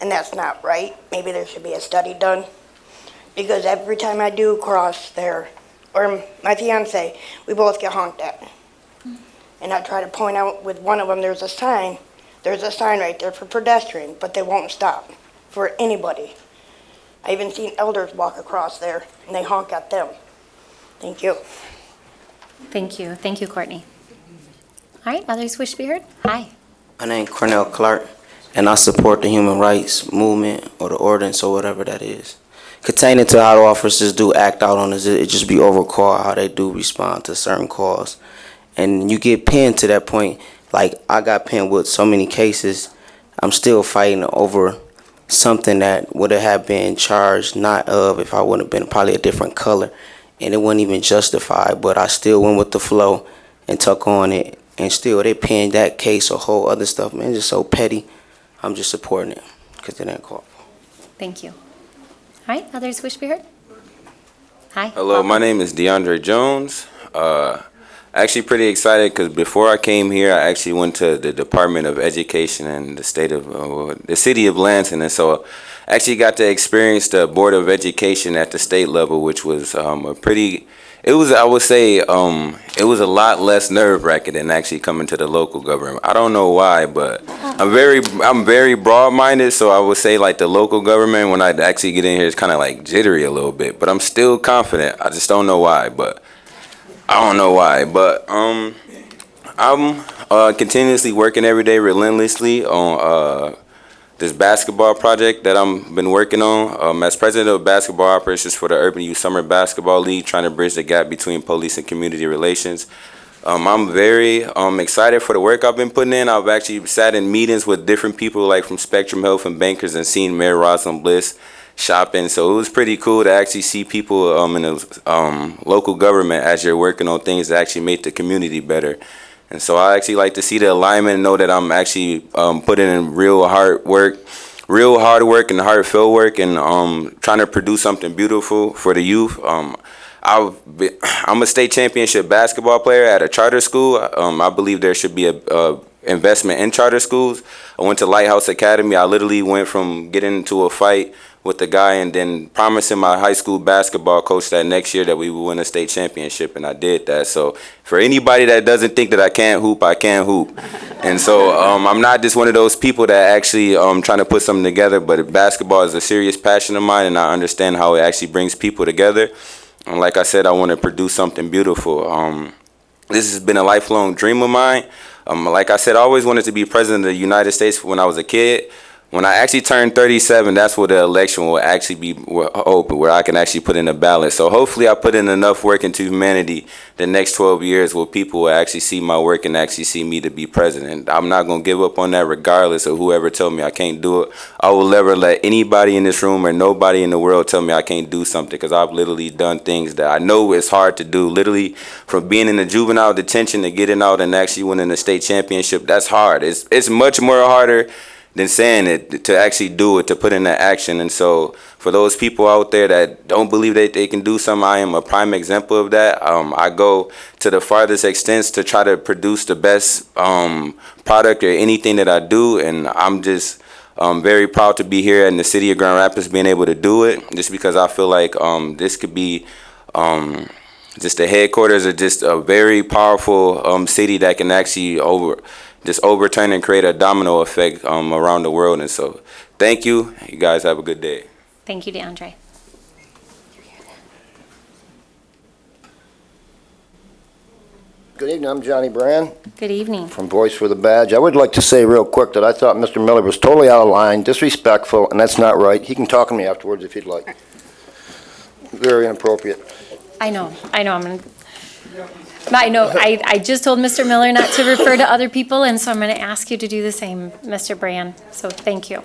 and that's not right. Maybe there should be a study done, because every time I do cross there, or my fiance, we both get honked at. And I try to point out with one of them, there's a sign right there for pedestrian, but they won't stop for anybody. I even seen elders walk across there, and they honk at them. Thank you. Thank you. Thank you, Courtney. All right, others wish to be heard? Hi. My name is Cornell Clark, and I support the human rights movement or the ordinance or whatever that is. Containing to how the officers do act out on this, it just be overcall how they do respond to certain calls. And you get pinned to that point. Like, I got pinned with so many cases. I'm still fighting over something that would have been charged not of if I would have been probably a different color. And it wasn't even justified, but I still went with the flow and took on it. And still, they pinned that case or whole other stuff. Man, it's just so petty. I'm just supporting it because it ain't called. Thank you. All right, others wish to be heard? Hi. Hello, my name is DeAndre Jones. Actually pretty excited because before I came here, I actually went to the Department of Education in the city of Lansing, and so I actually got to experience the Board of Education at the state level, which was I would say, it was a lot less nerve-wracking than actually coming to the local government. I don't know why, but I'm very broad-minded, so I would say like the local government, when I actually get in here, it's kind of like jittery a little bit, but I'm still confident. I just don't know why, but I'm continuously working every day relentlessly on this basketball project that I've been working on. As president of basketball operations for the Urban Youth Summer Basketball League, trying to bridge the gap between police and community relations. I'm very excited for the work I've been putting in. I've actually sat in meetings with different people like from Spectrum Health and bankers and seen Mayor Rosalind Bliss shopping. So it was pretty cool to actually see people in the local government as you're working on things that actually make the community better. And so I actually like to see the alignment and know that I'm actually putting in real hard work and heartfelt work and trying to produce something beautiful for the youth. I'm a state championship basketball player at a charter school. I believe there should be a investment in charter schools. I went to Lighthouse Academy. I literally went from getting into a fight with the guy and then promising my high school basketball coach that next year that we would win a state championship, and I did that. So for anybody that doesn't think that I can't hoop, I can hoop. And so I'm not just one of those people that actually trying to put something together, but basketball is a serious passion of mine, and I understand how it actually brings people together. And like I said, I want to produce something beautiful. This has been a lifelong dream of mine. Like I said, I always wanted to be president of the United States when I was a kid. When I actually turned 37, that's where the election will actually be open, where I can actually put in a ballot. So hopefully I put in enough work into humanity the next 12 years where people will actually see my work and actually see me to be president. I'm not going to give up on that regardless of whoever told me I can't do it. I will never let anybody in this room or nobody in the world tell me I can't do something, because I've literally done things that I know it's hard to do. Literally from being in the juvenile detention to getting out and actually winning a state championship, that's hard. It's much more harder than saying it, to actually do it, to put in that action. And so for those people out there that don't believe that they can do something, I am a prime example of that. I go to the farthest extents to try to produce the best product or anything that I do, and I'm just I'm very proud to be here in the city of Grand Rapids, being able to do it, just because I feel like this could be just the headquarters of just a very powerful city that can actually overturn and create a domino effect around the world. And so thank you. You guys have a good day. Thank you, DeAndre. Good evening, I'm Johnny Brand Good evening. from Voice for the Badge. I would like to say real quick that I thought Mr. Miller was totally out of line, disrespectful, and that's not right. He can talk to me afterwards if he'd like. Very inappropriate. I know, I just told Mr. Miller not to refer to other people, and so I'm going to ask you to do the same, Mr. Brand. So thank you.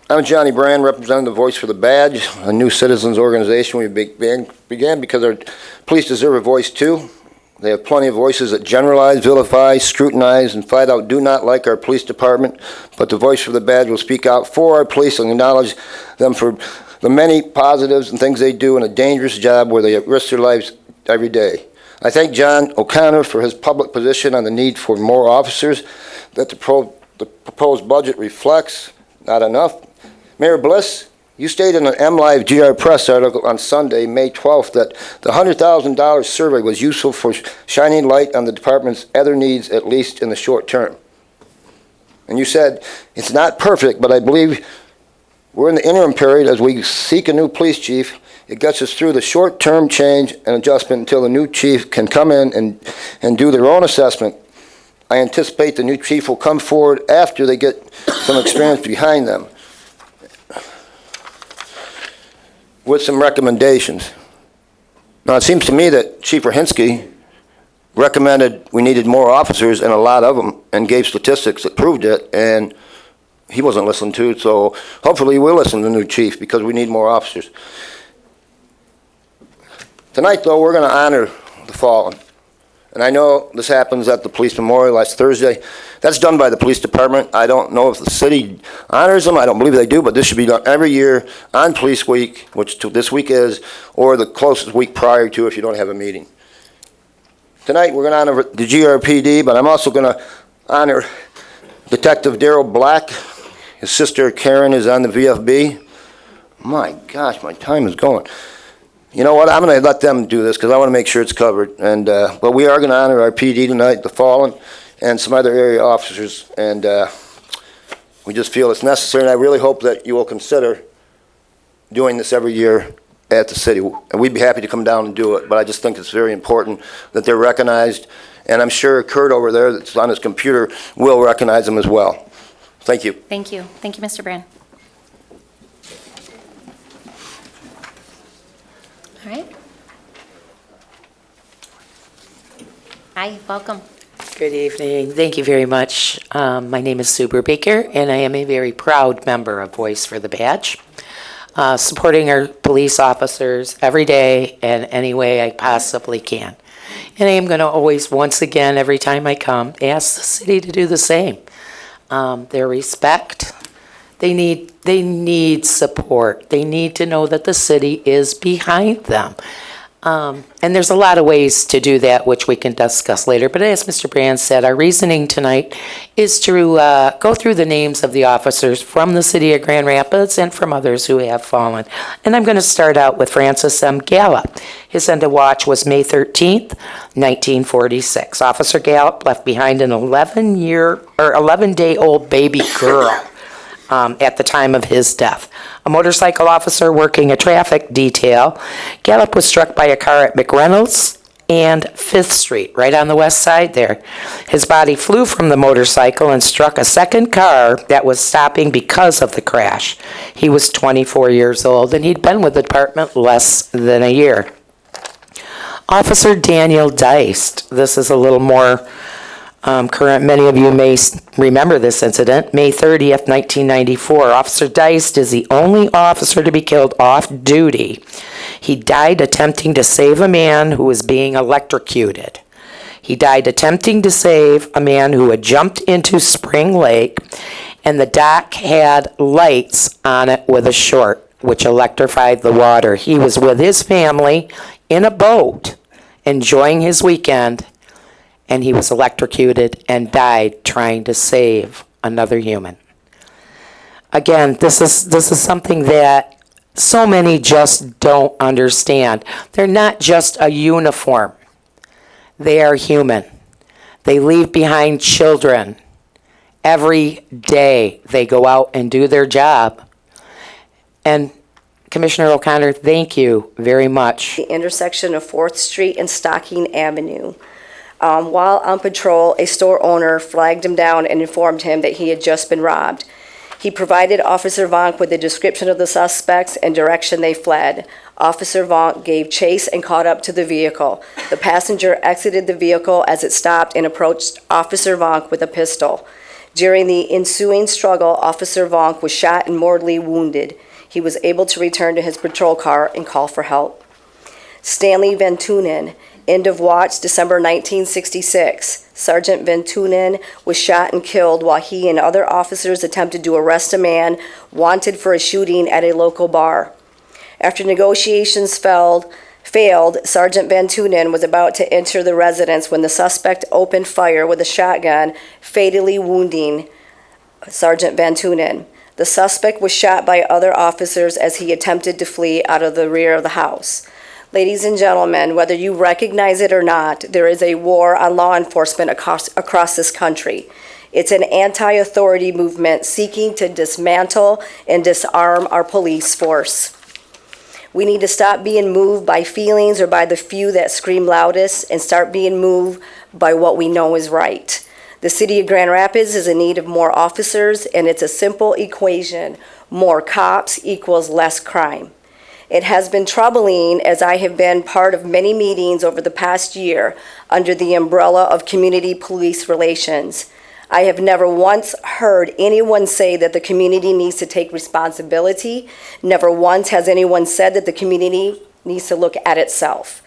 I'm Johnny Brand, representing the Voice for the Badge, a new citizens organization we began because our police deserve a voice too. They have plenty of voices that generalize, vilify, scrutinize, and flat out do not like our police department, but the Voice for the Badge will speak out for our police and acknowledge them for the many positives and things they do in a dangerous job where they risk their lives every day. I thank John O'Connor for his public position on the need for more officers that the proposed budget reflects. Not enough. Mayor Bliss, you stated in an MLive GR Press article on Sunday, May 12th, that the $100,000 survey was useful for shining light on the department's other needs, at least in the short term. And you said, it's not perfect, but I believe we're in the interim period as we seek a new police chief. It gets us through the short-term change and adjustment until the new chief can come in and do their own assessment. I anticipate the new chief will come forward after they get some experience behind them with some recommendations. Now, it seems to me that Chief Rahinsky recommended we needed more officers, and a lot of them, and gave statistics that proved it, and he wasn't listened to, so hopefully we'll listen to the new chief because we need more officers. Tonight, though, we're going to honor the fallen. And I know this happens at the police memorial last Thursday. That's done by the police department. I don't know if the city honors them. I don't believe they do, but this should be done every year on Police Week, which this week is, or the closest week prior to if you don't have a meeting. Tonight, we're going to honor the GRPD, but I'm also going to honor Detective Daryl Black. His sister Karen is on the VFB. My gosh, my time is going. You know what, I'm going to let them do this because I want to make sure it's covered. And but we are going to honor our PD tonight, the fallen, and some other area officers. And we just feel it's necessary, and I really hope that you will consider doing this every year at the city. And we'd be happy to come down and do it, but I just think it's very important that they're recognized. And I'm sure Kurt over there that's on his computer will recognize them as well. Thank you. Thank you. Thank you, Mr. Brand. All right. Hi, welcome. Good evening. Thank you very much. My name is Sue Baker, and I am a very proud member of Voice for the Badge, supporting our police officers every day in any way I possibly can. And I am going to always, once again, every time I come, ask the city to do the same. Their respect. They need support. They need to know that the city is behind them. And there's a lot of ways to do that, which we can discuss later. But as Mr. Brand said, our reasoning tonight is to go through the names of the officers from the city of Grand Rapids and from others who have fallen. And I'm going to start out with Francis M. Gallup. His end of watch was May 13th, 1946. Officer Gallup left behind an 11-day-old baby girl. At the time of his death. A motorcycle officer working a traffic detail, Gallup was struck by a car at McReynolds and 5th Street, right on the west side there. His body flew from the motorcycle and struck a second car that was stopping because of the crash. He was 24 years old, and he'd been with the department less than a year. Officer Daniel Deist, this is a little more current. Many of you may remember this incident. May 30th, 1994. Officer Deist is the only officer to be killed off duty. He died attempting to save a man who was being electrocuted. He died attempting to save a man who had jumped into Spring Lake, and the dock had lights on it with a short, which electrified the water. He was with his family in a boat, enjoying his weekend, and he was electrocuted and died trying to save another human. Again, this is something that so many just don't understand. They're not just a uniform. They are human. They leave behind children. Every day they go out and do their job. And Commissioner O'Connor, thank you very much. The intersection of 4th Street and Stocking Avenue. While on patrol, a store owner flagged him down and informed him that he had just been robbed. He provided Officer Vonk with a description of the suspects and direction they fled. Officer Vonk gave chase and caught up to the vehicle. The passenger exited the vehicle as it stopped and approached Officer Vonk with a pistol. During the ensuing struggle, Officer Vonk was shot and mortally wounded. He was able to return to his patrol car and call for help. Stanley Van Tunen, end of watch, December 1966. Sergeant Van Tunen was shot and killed while he and other officers attempted to arrest a man wanted for a shooting at a local bar. After negotiations failed, Sergeant Van Tunen was about to enter the residence when the suspect opened fire with a shotgun, fatally wounding Sergeant Van Tunen. The suspect was shot by other officers as he attempted to flee out of the rear of the house. Ladies and gentlemen, whether you recognize it or not, there is a war on law enforcement across this country. It's an anti-authority movement seeking to dismantle and disarm our police force. We need to stop being moved by feelings or by the few that scream loudest and start being moved by what we know is right. The city of Grand Rapids is in need of more officers, and it's a simple equation. More cops equals less crime. It has been troubling as I have been part of many meetings over the past year under the umbrella of community police relations. I have never once heard anyone say that the community needs to take responsibility. Never once has anyone said that the community needs to look at itself.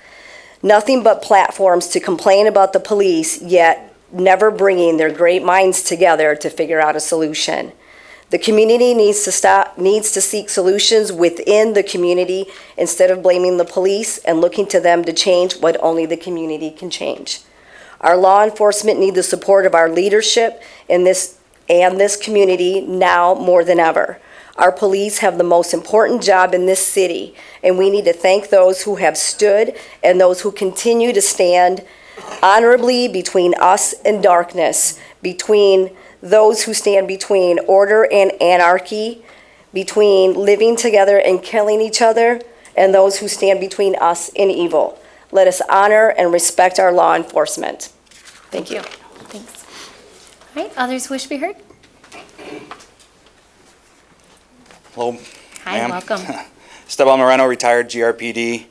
Nothing but platforms to complain about the police, yet never bringing their great minds together to figure out a solution. The community needs to seek solutions within the community instead of blaming the police and looking to them to change what only the community can change. Our law enforcement need the support of our leadership in this community now more than ever. Our police have the most important job in this city, and we need to thank those who have stood and those who continue to stand honorably between us and darkness, between those who stand between order and anarchy, between living together and killing each other, and those who stand between us and evil. Let us honor and respect our law enforcement. Thank you. Thanks. All right, others wish to be heard? Hello. Hi, ma'am. welcome. Esteban Moreno, retired GRPD.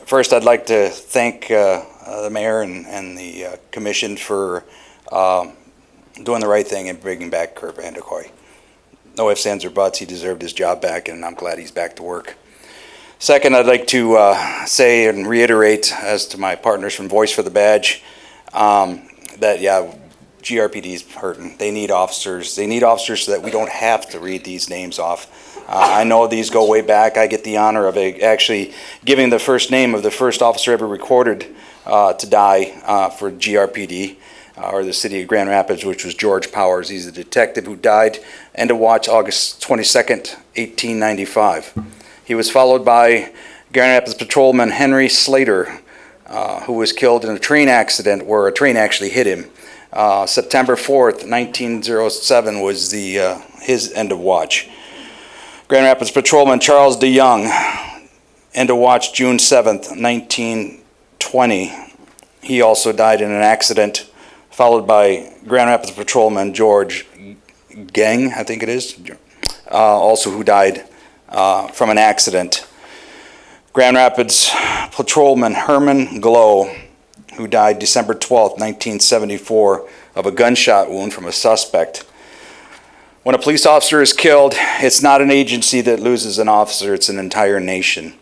First, I'd like to thank the mayor and the commission for doing the right thing and bringing back Kurt Vanderkoy. No ifs, ands, or buts. He deserved his job back, and I'm glad he's back to work. Second, I'd like to say and reiterate, as to my partners from Voice for the Badge, that, yeah, GRPD is hurting. They need officers. They need officers so that we don't have to read these names off. I know these go way back. I get the honor of actually giving the first name of the first officer ever recorded to die for GRPD. Or the city of Grand Rapids, which was George Powers. He's a detective who died end of watch August 22nd, 1895. He was followed by Grand Rapids patrolman Henry Slater, who was killed in a train accident where a train actually hit him. September 4th, 1907 was his end of watch. Grand Rapids patrolman Charles DeYoung, end of watch June 7th, 1920. He also died in an accident, followed by Grand Rapids patrolman George Gang, I think it is, also who died from an accident. Grand Rapids patrolman Herman Glow, who died December 12th, 1974, of a gunshot wound from a suspect. When a police officer is killed, it's not an agency that loses an officer, it's an entire nation.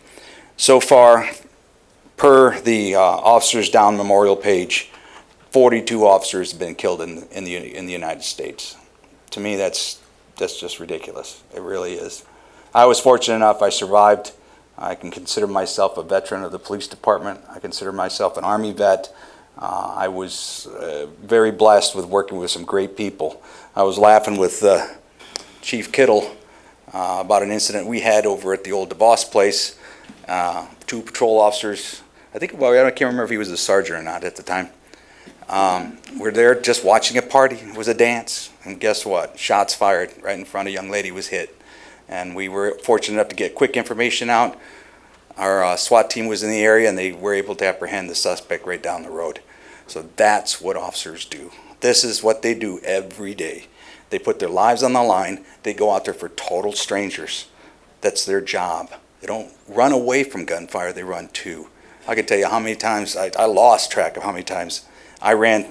So far, per the Officers Down memorial page, 42 officers have been killed in the United States. To me, that's just ridiculous. It really is. I was fortunate enough, I survived. I can consider myself a veteran of the police department. I consider myself an Army vet. I was very blessed with working with some great people. I was laughing with Chief Kittle about an incident we had over at the old DeVos place. 2 patrol officers, I can't remember if he was a sergeant or not at the time. We're there just watching a party. It was a dance. And guess what? Shots fired right in front. A young lady was hit. And we were fortunate enough to get quick information out. Our SWAT team was in the area and they were able to apprehend the suspect right down the road. So that's what officers do. This is what they do every day. They put their lives on the line. They go out there for total strangers. That's their job. They don't run away from gunfire, they run to. I can tell you how many times, I lost track of how many times I ran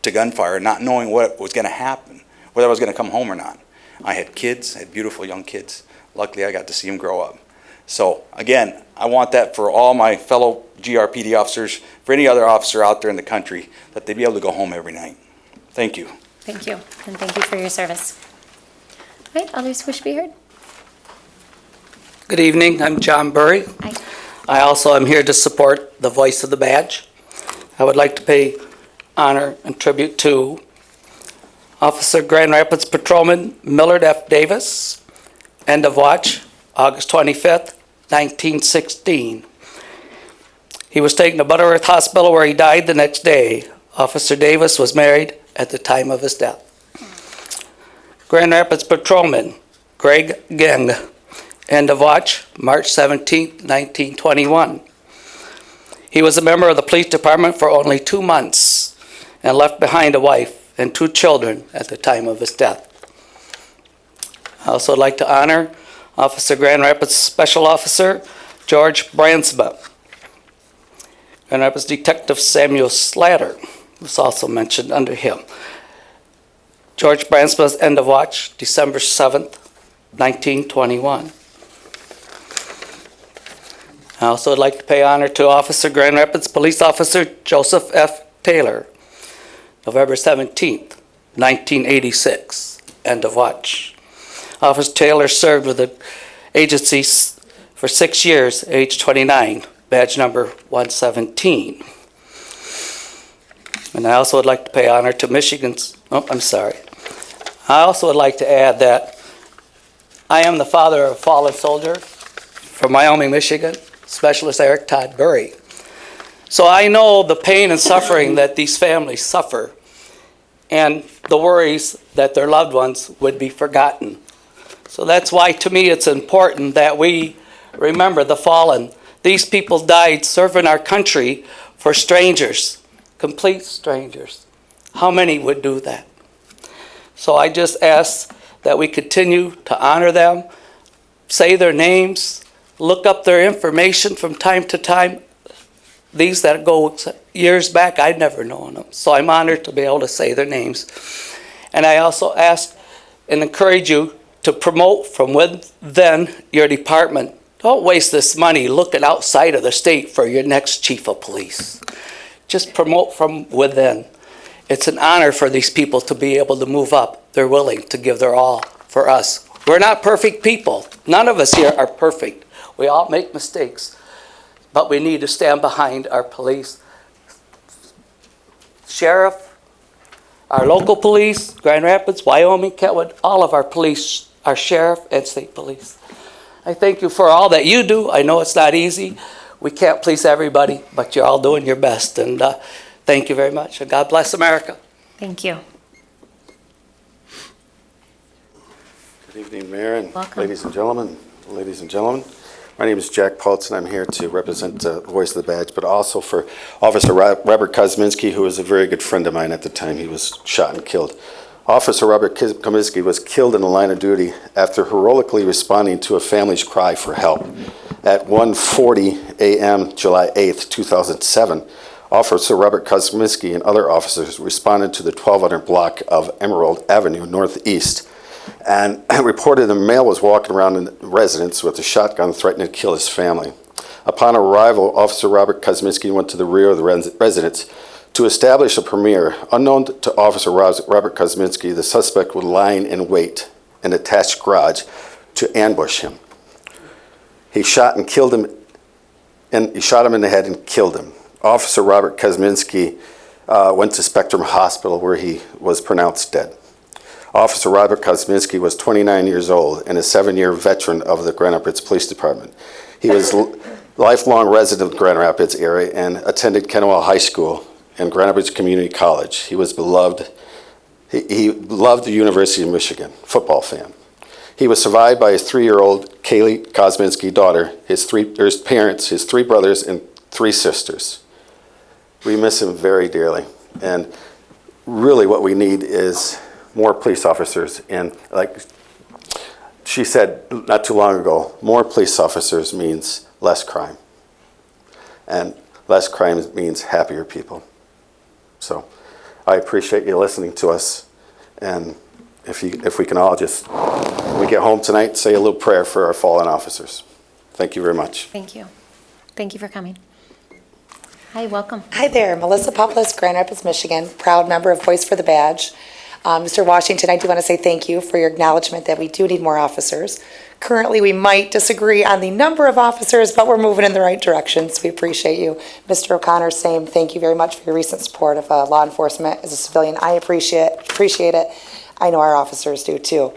to gunfire not knowing what was going to happen, whether I was going to come home or not. I had kids, I had beautiful young kids. Luckily, I got to see them grow up. So again, I want that for all my fellow GRPD officers, for any other officer out there in the country, that they be able to go home every night. Thank you. Thank you, and thank you for your service. All right, others wish to be heard? Good evening, I'm John Burry. Hi. I also am here to support the Voice of the Badge. I would like to pay honor and tribute to Officer Grand Rapids Patrolman Millard F. Davis, end of watch, August 25th, 1916. He was taken to Butterworth Hospital where he died the next day. Officer Davis was married at the time of his death. Grand Rapids Patrolman Greg Geng, end of watch, March 17th, 1921. He was a member of the police department for only 2 months and left behind a wife and 2 children at the time of his death. I also would like to honor Officer Grand Rapids Special Officer George Bransma. Grand Rapids Detective Samuel Slatter was also mentioned under him. George Bransma's end of watch, December 7th, 1921. I also would like to pay honor to Officer Grand Rapids Police Officer Joseph F. Taylor, November 17th, 1986, end of watch. Officer Taylor served with the agency for 6 years, age 29, badge number 117. And I also would like to pay honor to Michigan's, I also would like to add that I am the father of a fallen soldier from Wyoming, Michigan, Specialist Eric Todd Burry. So I know the pain and suffering that these families suffer and the worries that their loved ones would be forgotten. So that's why, to me, it's important that we remember the fallen. These people died serving our country for strangers, complete strangers. How many would do that? So I just ask that we continue to honor them, say their names, look up their information from time to time. These that go years back, I'd never known them. So I'm honored to be able to say their names. And I also ask and encourage you to promote from within your department. Don't waste this money looking outside of the state for your next chief of police. Just promote from within. It's an honor for these people to be able to move up. They're willing to give their all for us. We're not perfect people. None of us here are perfect. We all make mistakes. But we need to stand behind our police, sheriff, our local police, Grand Rapids, Wyoming, Kentwood, all of our police, our sheriff and state police. I thank you for all that you do. I know it's not easy. We can't please everybody, but you're all doing your best. And thank you very much. And God bless America. Thank you. Good evening, Mayor and Welcome. ladies and gentlemen. Ladies and gentlemen, my name is Jack Pultz, and I'm here to represent the Voice of the Badge, but also for Officer Robert Kosminski, who was a very good friend of mine at the time he was shot and killed. Officer Robert Kosminski was killed in the line of duty after heroically responding to a family's cry for help. At 1:40 a.m., July 8th, 2007, Officer Robert Kosminski and other officers responded to the 1200 block of Emerald Avenue Northeast and reported a male was walking around in the residence with a shotgun threatening to kill his family. Upon arrival, Officer Robert Kosminski went to the rear of the residence to establish a perimeter. Unknown to Officer Robert Kosminski, the suspect was lying in wait in an attached garage to ambush him. He shot him in the head and killed him. Officer Robert Kosminski went to Spectrum Hospital where he was pronounced dead. Officer Robert Kosminski was 29 years old and a 7-year veteran of the Grand Rapids Police Department. He was a lifelong resident of Grand Rapids area and attended Kennewell High School and Grand Rapids Community College. He was beloved. He loved the University of Michigan, football fan. He was survived by his 3-year-old Kaylee Kosminski daughter, his parents, his 3 brothers, and 3 sisters. We miss him very dearly. And really what we need is more police officers. And like she said not too long ago, more police officers means less crime. And less crime means happier people. So I appreciate you listening to us. And if we can all just, when we get home tonight, say a little prayer for our fallen officers. Thank you very much. Thank you. Thank you for coming. Hi, welcome. Hi there, Melissa Poplis, Grand Rapids, Michigan, proud member of Voice for the Badge. Mr. Washington, I do want to say thank you for your acknowledgement that we do need more officers. Currently, we might disagree on the number of officers, but we're moving in the right direction, so we appreciate you. Mr. O'Connor, same, thank you very much for your recent support of law enforcement as a civilian. I appreciate it. I know our officers do too.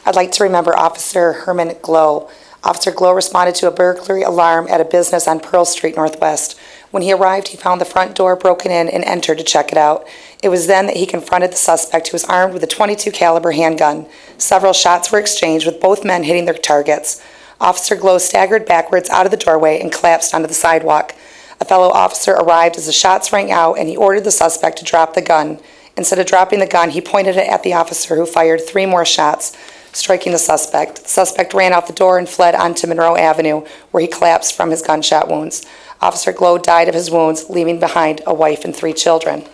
I'd like to remember Officer Herman Glow. Officer Glow responded to a burglary alarm at a business on Pearl Street Northwest. When he arrived, he found the front door broken in and entered to check it out. It was then that he confronted the suspect, who was armed with a .22 caliber handgun. Several shots were exchanged, with both men hitting their targets. Officer Glow staggered backwards out of the doorway and collapsed onto the sidewalk. A fellow officer arrived as the shots rang out, and he ordered the suspect to drop the gun. Instead of dropping the gun, he pointed it at the officer, who fired 3 more shots, striking the suspect. The suspect ran out the door and fled onto Monroe Avenue, where he collapsed from his gunshot wounds. Officer Glow died of his wounds, leaving behind a wife and 3 children.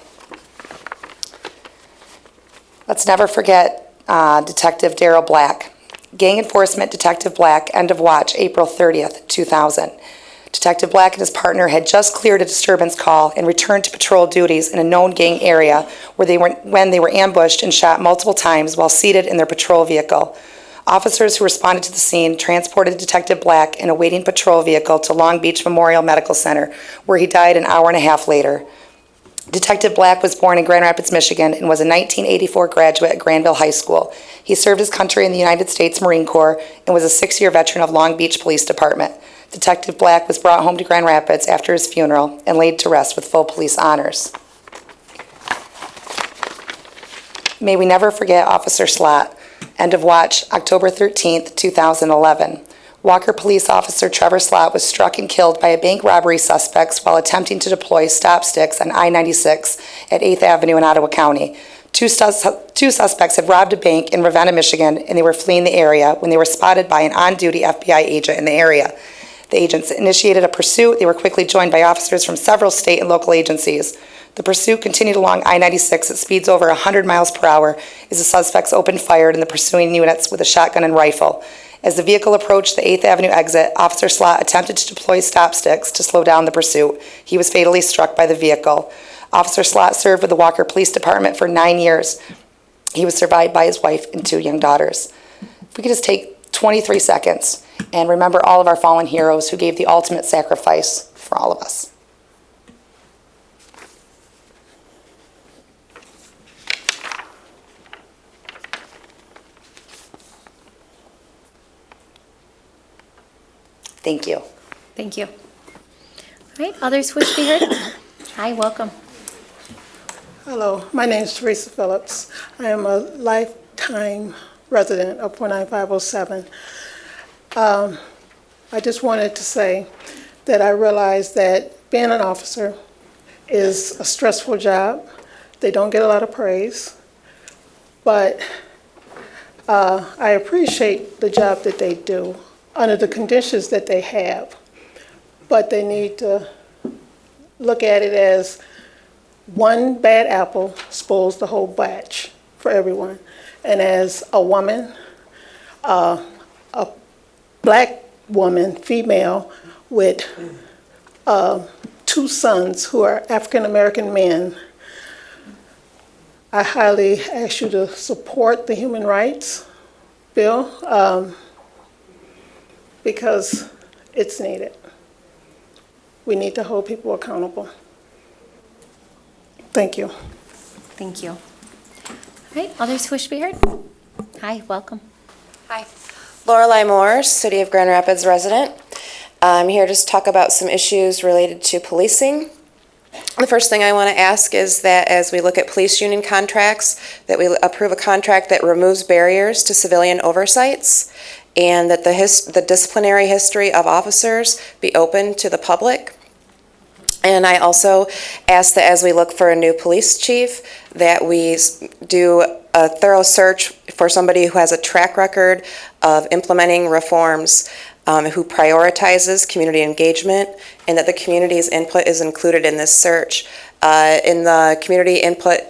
Let's never forget Detective Daryl Black. Gang Enforcement Detective Black, end of watch, April 30th, 2000. Detective Black and his partner had just cleared a disturbance call and returned to patrol duties in a known gang area when they were ambushed and shot multiple times while seated in their patrol vehicle. Officers who responded to the scene transported Detective Black in a waiting patrol vehicle to Long Beach Memorial Medical Center, where he died an hour and a half later. Detective Black was born in Grand Rapids, Michigan, and was a 1984 graduate at Granville High School. He served his country in the United States Marine Corps and was a 6-year veteran of Long Beach Police Department. Detective Black was brought home to Grand Rapids after his funeral and laid to rest with full police honors. May we never forget Officer Slott. End of watch, October 13th, 2011. Walker Police Officer Trevor Slott was struck and killed by a bank robbery suspects while attempting to deploy stop sticks on I-96 at 8th Avenue in Ottawa County. Two suspects had robbed a bank in Ravenna, Michigan, and they were fleeing the area when they were spotted by an on-duty FBI agent in the area. The agents initiated a pursuit. They were quickly joined by officers from several state and local agencies. The pursuit continued along I-96 at speeds over 100 miles per hour as the suspects opened fire in the pursuing units with a shotgun and rifle. As the vehicle approached the 8th Avenue exit, Officer Slott attempted to deploy stop sticks to slow down the pursuit. He was fatally struck by the vehicle. Officer Slott served with the Walker Police Department for 9 years. He was survived by his wife and 2 young daughters. If we could just take 23 seconds and remember all of our fallen heroes who gave the ultimate sacrifice for all of us. Thank you. Thank you. All right, others wish to be heard? Hi, welcome. Hello, my name is Teresa Phillips. I am a lifetime resident of 49507. I just wanted to say that I realize that being an officer is a stressful job. They don't get a lot of praise, but I appreciate the job that they do under the conditions that they have, but they need to look at it as one bad apple spoils the whole batch for everyone. And as a woman, a black woman, female, with 2 sons who are African American men, I highly ask you to support the human rights bill because it's needed. We need to hold people accountable. Thank you. Thank you. All right, others who wish to be heard? Hi, welcome. Hi. Lorelei Moore, City of Grand Rapids resident. I'm here to talk about some issues related to policing. The first thing I want to ask is that as we look at police union contracts, that we approve a contract that removes barriers to civilian oversights, and that the disciplinary history of officers be open to the public. And I also ask that as we look for a new police chief, that we do a thorough search for somebody who has a track record of implementing reforms, who prioritizes community engagement, and that the community's input is included in this search. In the community input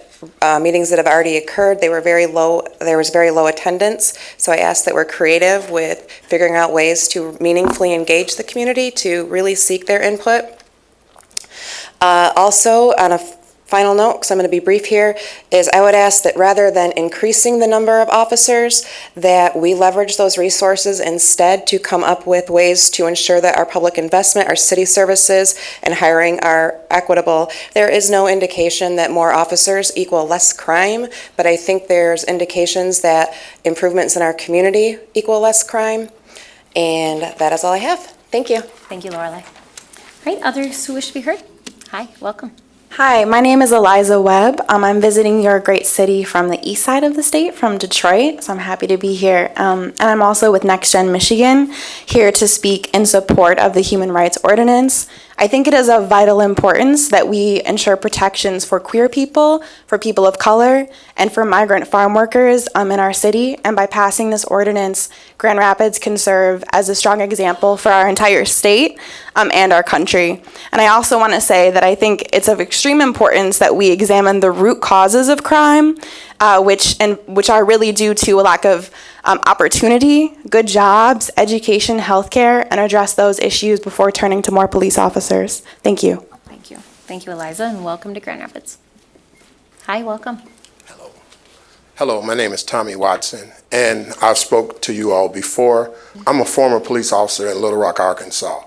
meetings that have already occurred, there was very low attendance, so I ask that we're creative with figuring out ways to meaningfully engage the community to really seek their input. Also, on a final note, because I'm going to be brief here, is I would ask that rather than increasing the number of officers, that we leverage those resources instead to come up with ways to ensure that our public investment, our city services, and hiring are equitable. There is no indication that more officers equal less crime, but I think there's indications that improvements in our community equal less crime, and that is all I have. Thank you. Thank you, Lorelei. All right, others who wish to be heard? Hi, welcome. Hi, my name is Eliza Webb. I'm visiting your great city from the east side of the state, from Detroit, so I'm happy to be here. And I'm also with Next Gen Michigan, here to speak in support of the Human Rights Ordinance. I think it is of vital importance that we ensure protections for queer people, for people of color, and for migrant farm workers in our city. And by passing this ordinance, Grand Rapids can serve as a strong example for our entire state and our country. And I also want to say that I think it's of extreme importance that we examine the root causes of crime, which are really due to a lack of opportunity, good jobs, education, healthcare, and address those issues before turning to more police officers. Thank you. Thank you. Thank you, Eliza, and welcome to Grand Rapids. Hi, welcome. Hello, my name is Tommy Watson, and I've spoke to you all before. I'm a former police officer in Little Rock, Arkansas.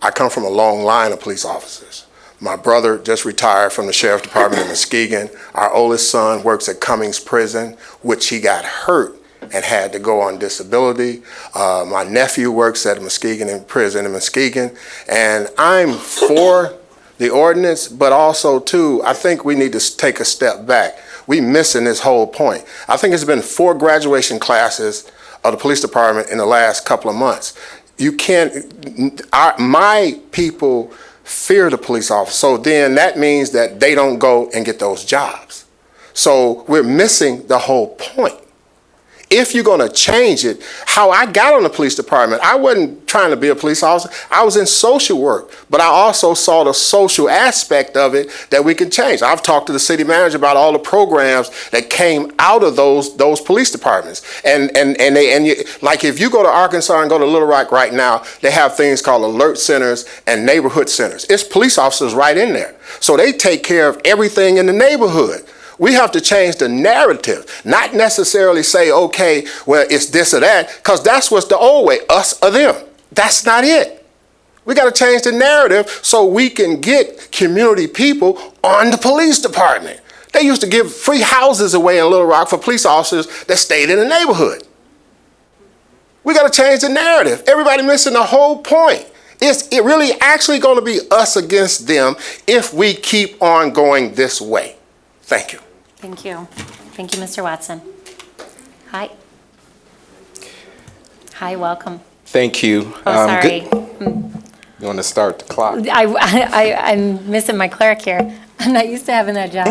I come from a long line of police officers. My brother just retired from the Sheriff's Department in Muskegon. Our oldest son works at Cummings Prison, which he got hurt and had to go on disability. My nephew works at Muskegon prison in Muskegon, and I'm for the ordinance, but also too, I think we need to take a step back. We missing this whole point. I think it's been 4 graduation classes of the police department in the last couple of months. You can't, my people fear the police officer, so then that means that they don't go and get those jobs. So we're missing the whole point. If you're going to change it, how I got on the police department, I wasn't trying to be a police officer. I was in social work, but I also saw the social aspect of it that we can change. I've talked to the city manager about all the programs that came out of those police departments. Like if you go to Arkansas and go to Little Rock right now, they have things called alert centers and neighborhood centers. It's police officers right in there. So they take care of everything in the neighborhood. We have to change the narrative, not necessarily say, okay, well, it's this or that, because that's what's the old way, us or them. That's not it. We got to change the narrative so we can get community people on the police department. They used to give free houses away in Little Rock for police officers that stayed in the neighborhood. We got to change the narrative. Everybody missing the whole point. It's really actually going to be us against them if we keep on going this way. Thank you. Thank you. Thank you, Mr. Watson. Hi. Hi, welcome. Thank you. Oh, sorry. You want to start the clock? I'm missing my clerk here. I'm not used to having that job.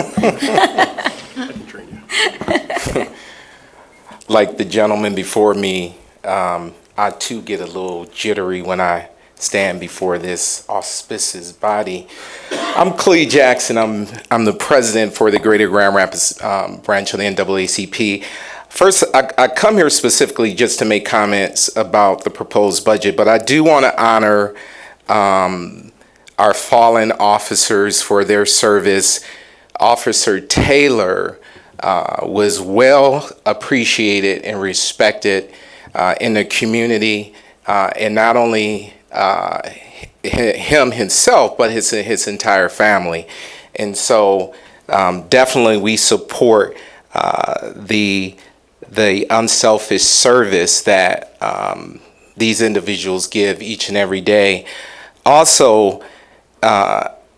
Like the gentleman before me, I too get a little jittery when I stand before this auspicious body. I'm Clee Jackson. I'm the president for the Greater Grand Rapids branch of the NAACP. First, I come here specifically just to make comments about the proposed budget, but I do want to honor our fallen officers for their service. Officer Taylor was well appreciated and respected in the community, and not only him himself, but his entire family. And so Definitely, we support the unselfish service that these individuals give each and every day. Also,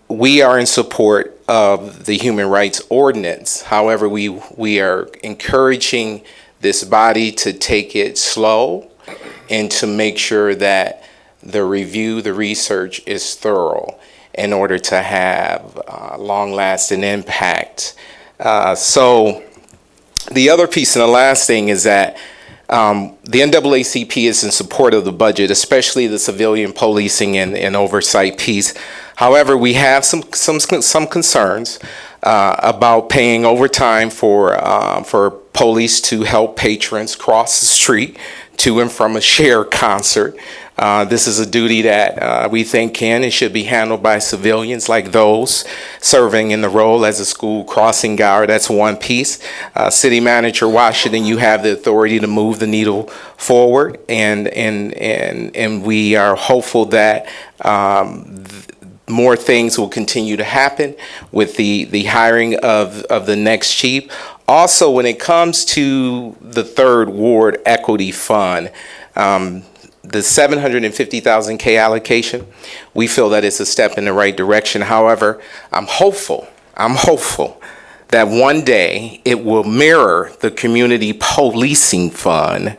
we are in support of the Human Rights Ordinance. However, we are encouraging this body to take it slow and to make sure that the review, the research is thorough in order to have long-lasting impact. So the other piece and the last thing is that the NAACP is in support of the budget, especially the civilian policing and oversight piece. However, we have some concerns about paying overtime for police to help patrons cross the street to and from a Cher concert. This is a duty that we think can and should be handled by civilians like those serving in the role as a school crossing guard. That's one piece. City Manager Washington, you have the authority to move the needle forward, and we are hopeful that more things will continue to happen with the hiring of the next chief. Also, when it comes to the Third Ward Equity Fund, the 750,000 K allocation, we feel that it's a step in the right direction. However, I'm hopeful that one day it will mirror the Community Policing Fund.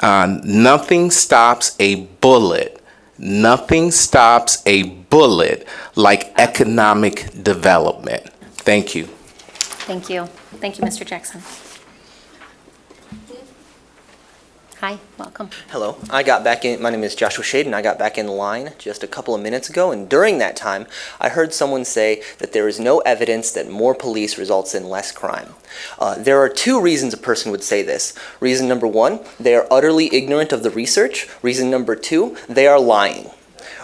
Nothing stops a bullet. Nothing stops a bullet like economic development. Thank you. Thank you. Thank you, Mr. Jackson. Hi, welcome. Hello. I got back in. My name is Joshua Shade, and I got back in line just a couple of minutes ago. And during that time, I heard someone say that there is no evidence that more police results in less crime. There are two reasons a person would say this. Reason number one, they are utterly ignorant of the research. Reason number two, they are lying.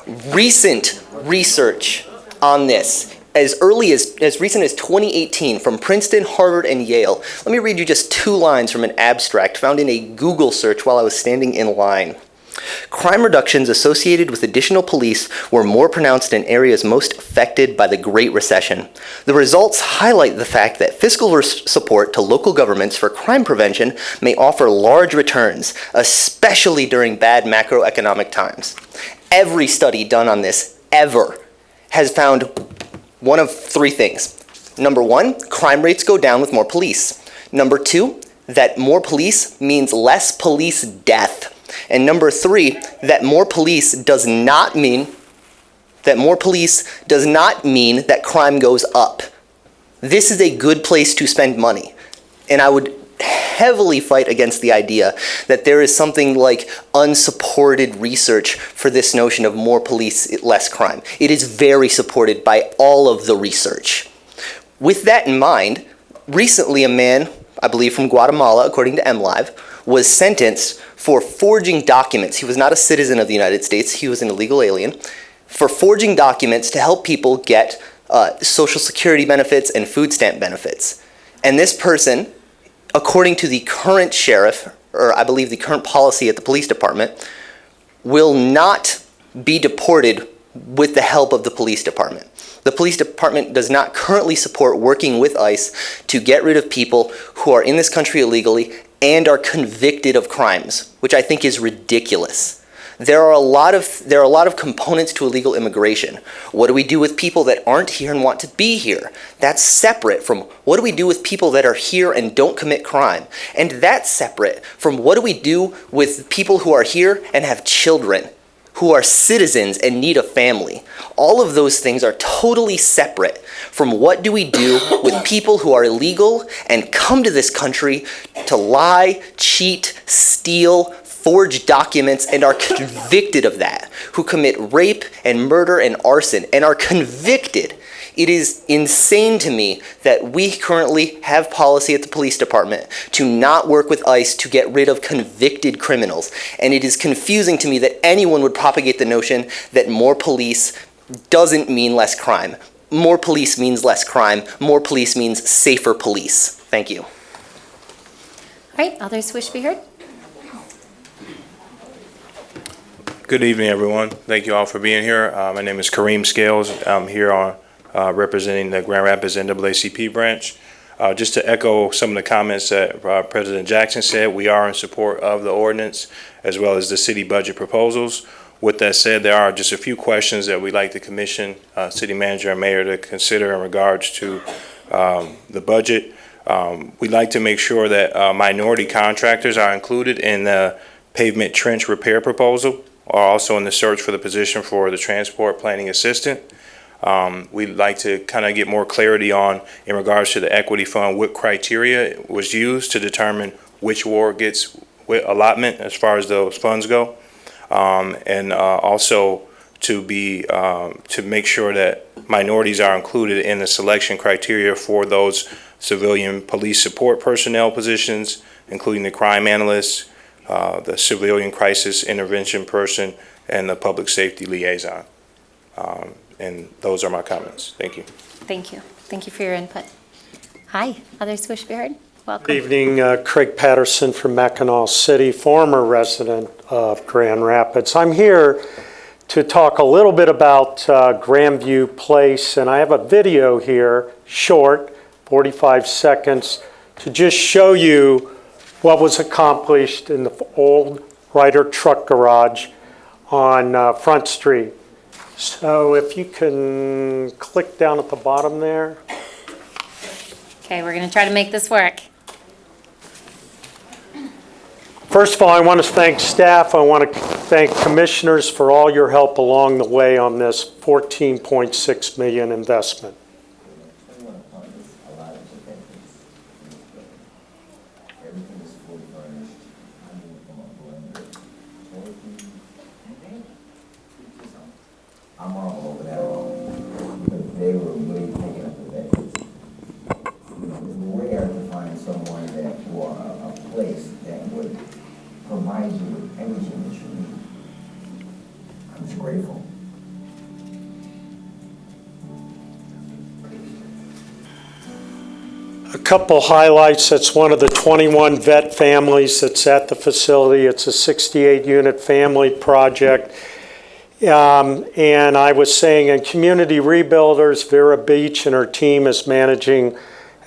Recent research on this, as recent as 2018 from Princeton, Harvard, and Yale. Let me read you just 2 lines from an abstract found in a Google search while I was standing in line. Crime reductions associated with additional police were more pronounced in areas most affected by the Great Recession. The results highlight the fact that fiscal support to local governments for crime prevention may offer large returns, especially during bad macroeconomic times. Every study done on this, ever, has found one of 3 things. Number 1, crime rates go down with more police. Number 2, that more police means less police death. And number 3, that more police does not mean that crime goes up. This is a good place to spend money. And I would heavily fight against the idea that there is something like unsupported research for this notion of more police, less crime. It is very supported by all of the research. With that in mind, recently a man, I believe from Guatemala, according to MLive, was sentenced for forging documents. He was not a citizen of the United States. He was an illegal alien. For forging documents to help people get Social Security benefits and food stamp benefits. And this person, according to the current sheriff, or I believe the current policy at the police department, will not be deported with the help of the police department. The police department does not currently support working with ICE to get rid of people who are in this country illegally and are convicted of crimes, which I think is ridiculous. There are a lot of components to illegal immigration. What do we do with people that aren't here and want to be here? That's separate from what do we do with people that are here and don't commit crime? And that's separate from what do we do with people who are here and have children, who are citizens and need a family. All of those things are totally separate from what do we do with people who are illegal and come to this country to lie, cheat, steal, forge documents, and are convicted of that, who commit rape and murder and arson and are convicted. It is insane to me that we currently have policy at the police department to not work with ICE to get rid of convicted criminals. And it is confusing to me that anyone would propagate the notion that more police doesn't mean less crime. More police means less crime. More police means safer police. Thank you. All right, others wish to be heard? Good evening, everyone. Thank you all for being here. My name is Kareem Scales. I'm here on representing the Grand Rapids NAACP branch. Just to echo some of the comments that President Jackson said, we are in support of the ordinance as well as the city budget proposals. With that said, there are just a few questions that we'd like the commission, city manager and mayor to consider in regards to the budget. We'd like to make sure that minority contractors are included in the pavement trench repair proposal, or also in the search for the position for the transport planning assistant. We'd like to kind of get more clarity on, in regards to the equity fund, what criteria was used to determine which ward gets what allotment as far as those funds go. And also to make sure that minorities are included in the selection criteria for those civilian police support personnel positions, including the crime analyst, the civilian crisis intervention person, and the public safety liaison. And those are my comments. Thank you. Thank you. Thank you for your input. Hi, others wish to be heard? Welcome. Good evening, Craig Patterson from Mackinac City, former resident of Grand Rapids. I'm here to talk a little bit about Grandview Place, and I have a video here, short, 45 seconds, to just show you what was accomplished in the old Ryder truck garage on Front Street. So if you can click down at the bottom there. Okay, we're going to try to make this work. First of all, I want to thank staff. I want to thank commissioners for all your help along the way on this $14.6 million investment. I'm all over that all. But they were really taking up the veterans. You know, it's rare to find someone that, or a place that would provide you with everything that you need. I'm just grateful. A couple highlights. That's one of the 21 vet families that's at the facility. It's a 68-unit family project. And I was saying, in Community Rebuilders, Vera Beach and her team is managing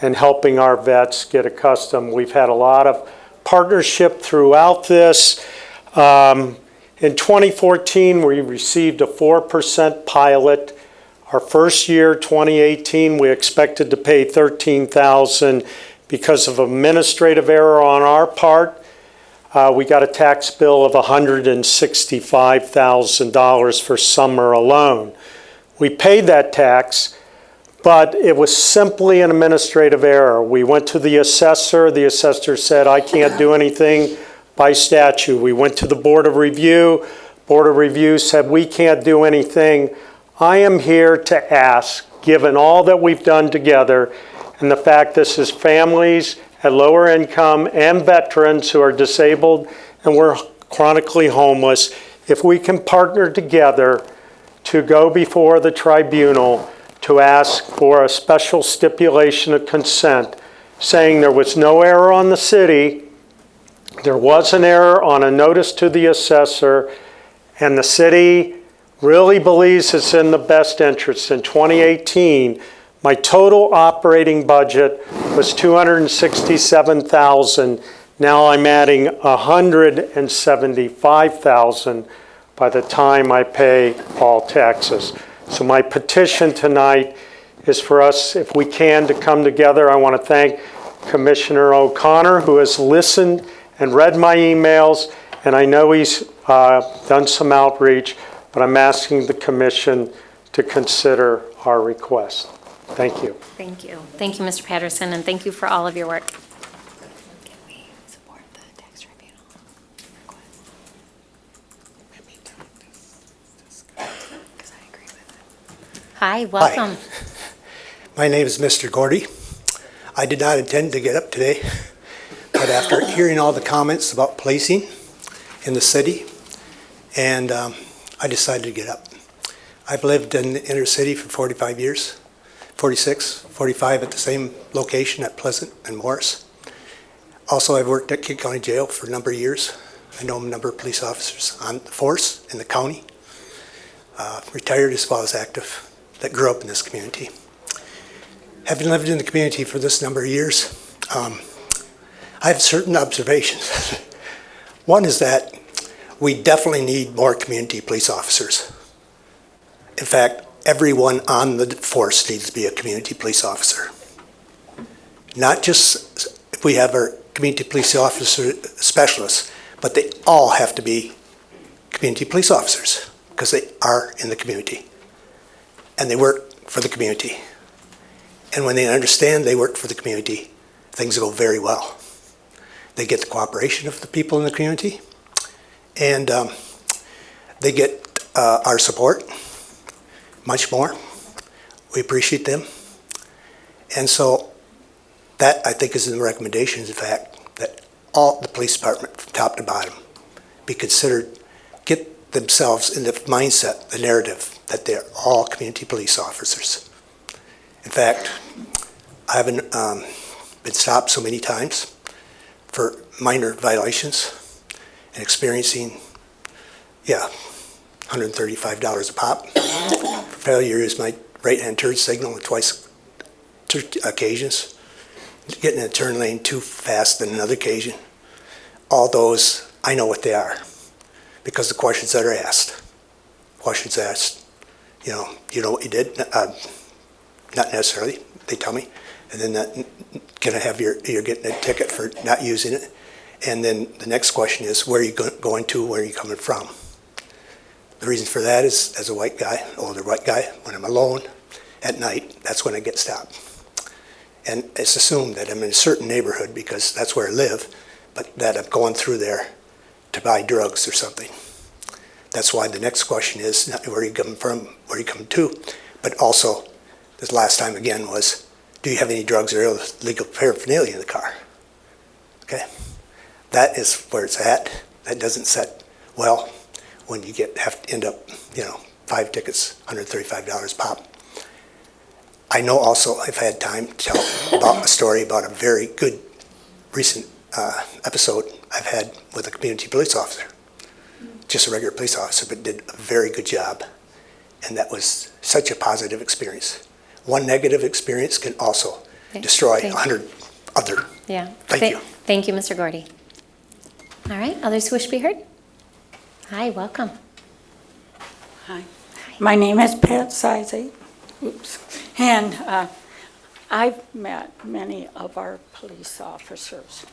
and helping our vets get accustomed. We've had a lot of partnership throughout this. In 2014, we received a 4% pilot. Our first year, 2018, we expected to pay $13,000 because of administrative error on our part. We got a tax bill of $165,000 for summer alone. We paid that tax, but it was simply an administrative error. We went to the assessor. The assessor said, I can't do anything by statute. We went to the Board of Review. Board of Review said, we can't do anything. I am here to ask, given all that we've done together, and the fact this is families at lower income and veterans who are disabled and we're chronically homeless, if we can partner together to go before the tribunal to ask for a special stipulation of consent, saying there was no error on the city, there was an error on a notice to the assessor, and the city really believes it's in the best interest. In 2018, my total operating budget was $267,000. Now I'm adding $175,000 by the time I pay all taxes. So my petition tonight is for us, if we can, to come together. I want to thank Commissioner O'Connor, who has listened and read my emails, and I know he's done some outreach, but I'm asking the commission to consider our request. Thank you. Thank you. Thank you, Mr. Patterson, and thank you for all of your work. Can we support the tax tribunal request? Because I agree with it. Hi, welcome. Hi. My name is Mr. Gordy. I did not intend to get up today, but after hearing all the comments about policing in the city, and I decided to get up. I've lived in the inner city for 45 years. 45 at the same location at Pleasant and Morris. Also, I've worked at King County Jail for a number of years. I know a number of police officers on the force in the county. Retired as well as active. that grew up in this community. Having lived in the community for this number of years, I have certain observations. One is that we definitely need more community police officers. In fact, everyone on the force needs to be a community police officer. Not just if we have our community police officer specialists, but they all have to be community police officers because they are in the community and they work for the community. And when they understand they work for the community, things go very well. They get the cooperation of the people in the community, and they get our support much more. We appreciate them. And so that, I think, is in the recommendations, in fact, that all the police department, from top to bottom, be considered, get themselves in the mindset, the narrative, that they're all community police officers. In fact, I haven't been stopped so many times for minor violations and experiencing, $135 a pop. For failure to use my right-hand turn signal on two occasions. Getting in a turn lane too fast on another occasion. All those, I know what they are because the questions that are asked. Questions asked, you know what you did? Not necessarily, they tell me. And then can I have you're getting a ticket for not using it? And then the next question is, where are you going to, where are you coming from? The reason for that is, as a white guy, older white guy, when I'm alone at night, that's when I get stopped. And it's assumed that I'm in a certain neighborhood because that's where I live, but that I'm going through there to buy drugs or something. That's why the next question is not where are you coming from, where are you coming to, but also, this last time again was, do you have any drugs or illegal paraphernalia in the car? Okay, that is where it's at. That doesn't set well when you have to end up, 5 tickets, $135 pop. I know also, I've had time to tell about a story about a very good recent episode I've had with a community police officer. Just a regular police officer, but did a very good job. And that was such a positive experience. One negative experience can also destroy 100 other. Yeah. Thank you. Thank you, Mr. Gordy. All right, others who wish to be heard? Hi, welcome. Hi. My name is Pat Sizey. Oops. And I've met many of our police officers.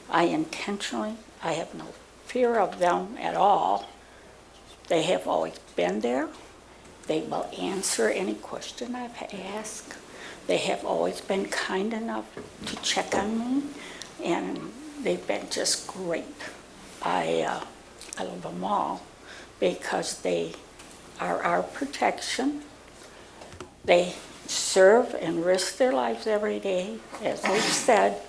I have no fear of them at all. They have always been there. They will answer any question I've asked. They have always been kind enough to check on me, and they've been just great. I love them all because they are our protection. They serve and risk their lives every day, as they've said,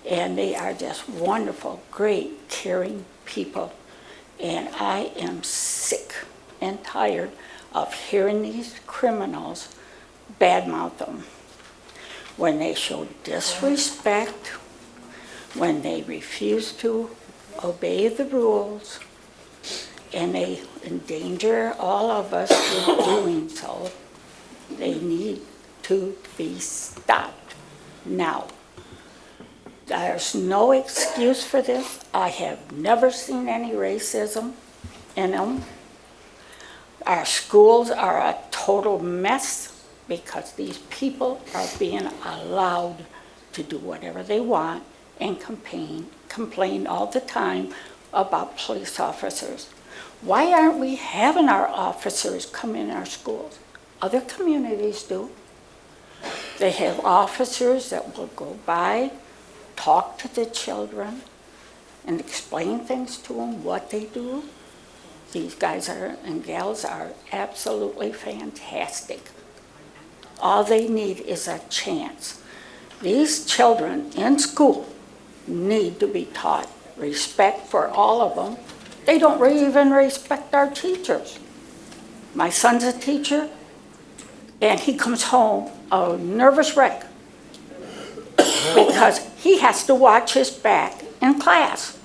and they are just wonderful, great, caring people. And I am sick and tired of hearing these criminals badmouth them. When they show disrespect, when they refuse to obey the rules, and they endanger all of us with doing so, they need to be stopped now. There's no excuse for this. I have never seen any racism in them. Our schools are a total mess because these people are being allowed to do whatever they want and complain all the time about police officers. Why aren't we having our officers come in our schools? Other communities do. They have officers that will go by, talk to the children, and explain things to them, what they do. These guys and gals are absolutely fantastic. All they need is a chance. These children in school need to be taught respect for all of them. They don't even respect our teachers. My son's a teacher, and he comes home a nervous wreck because he has to watch his back in class.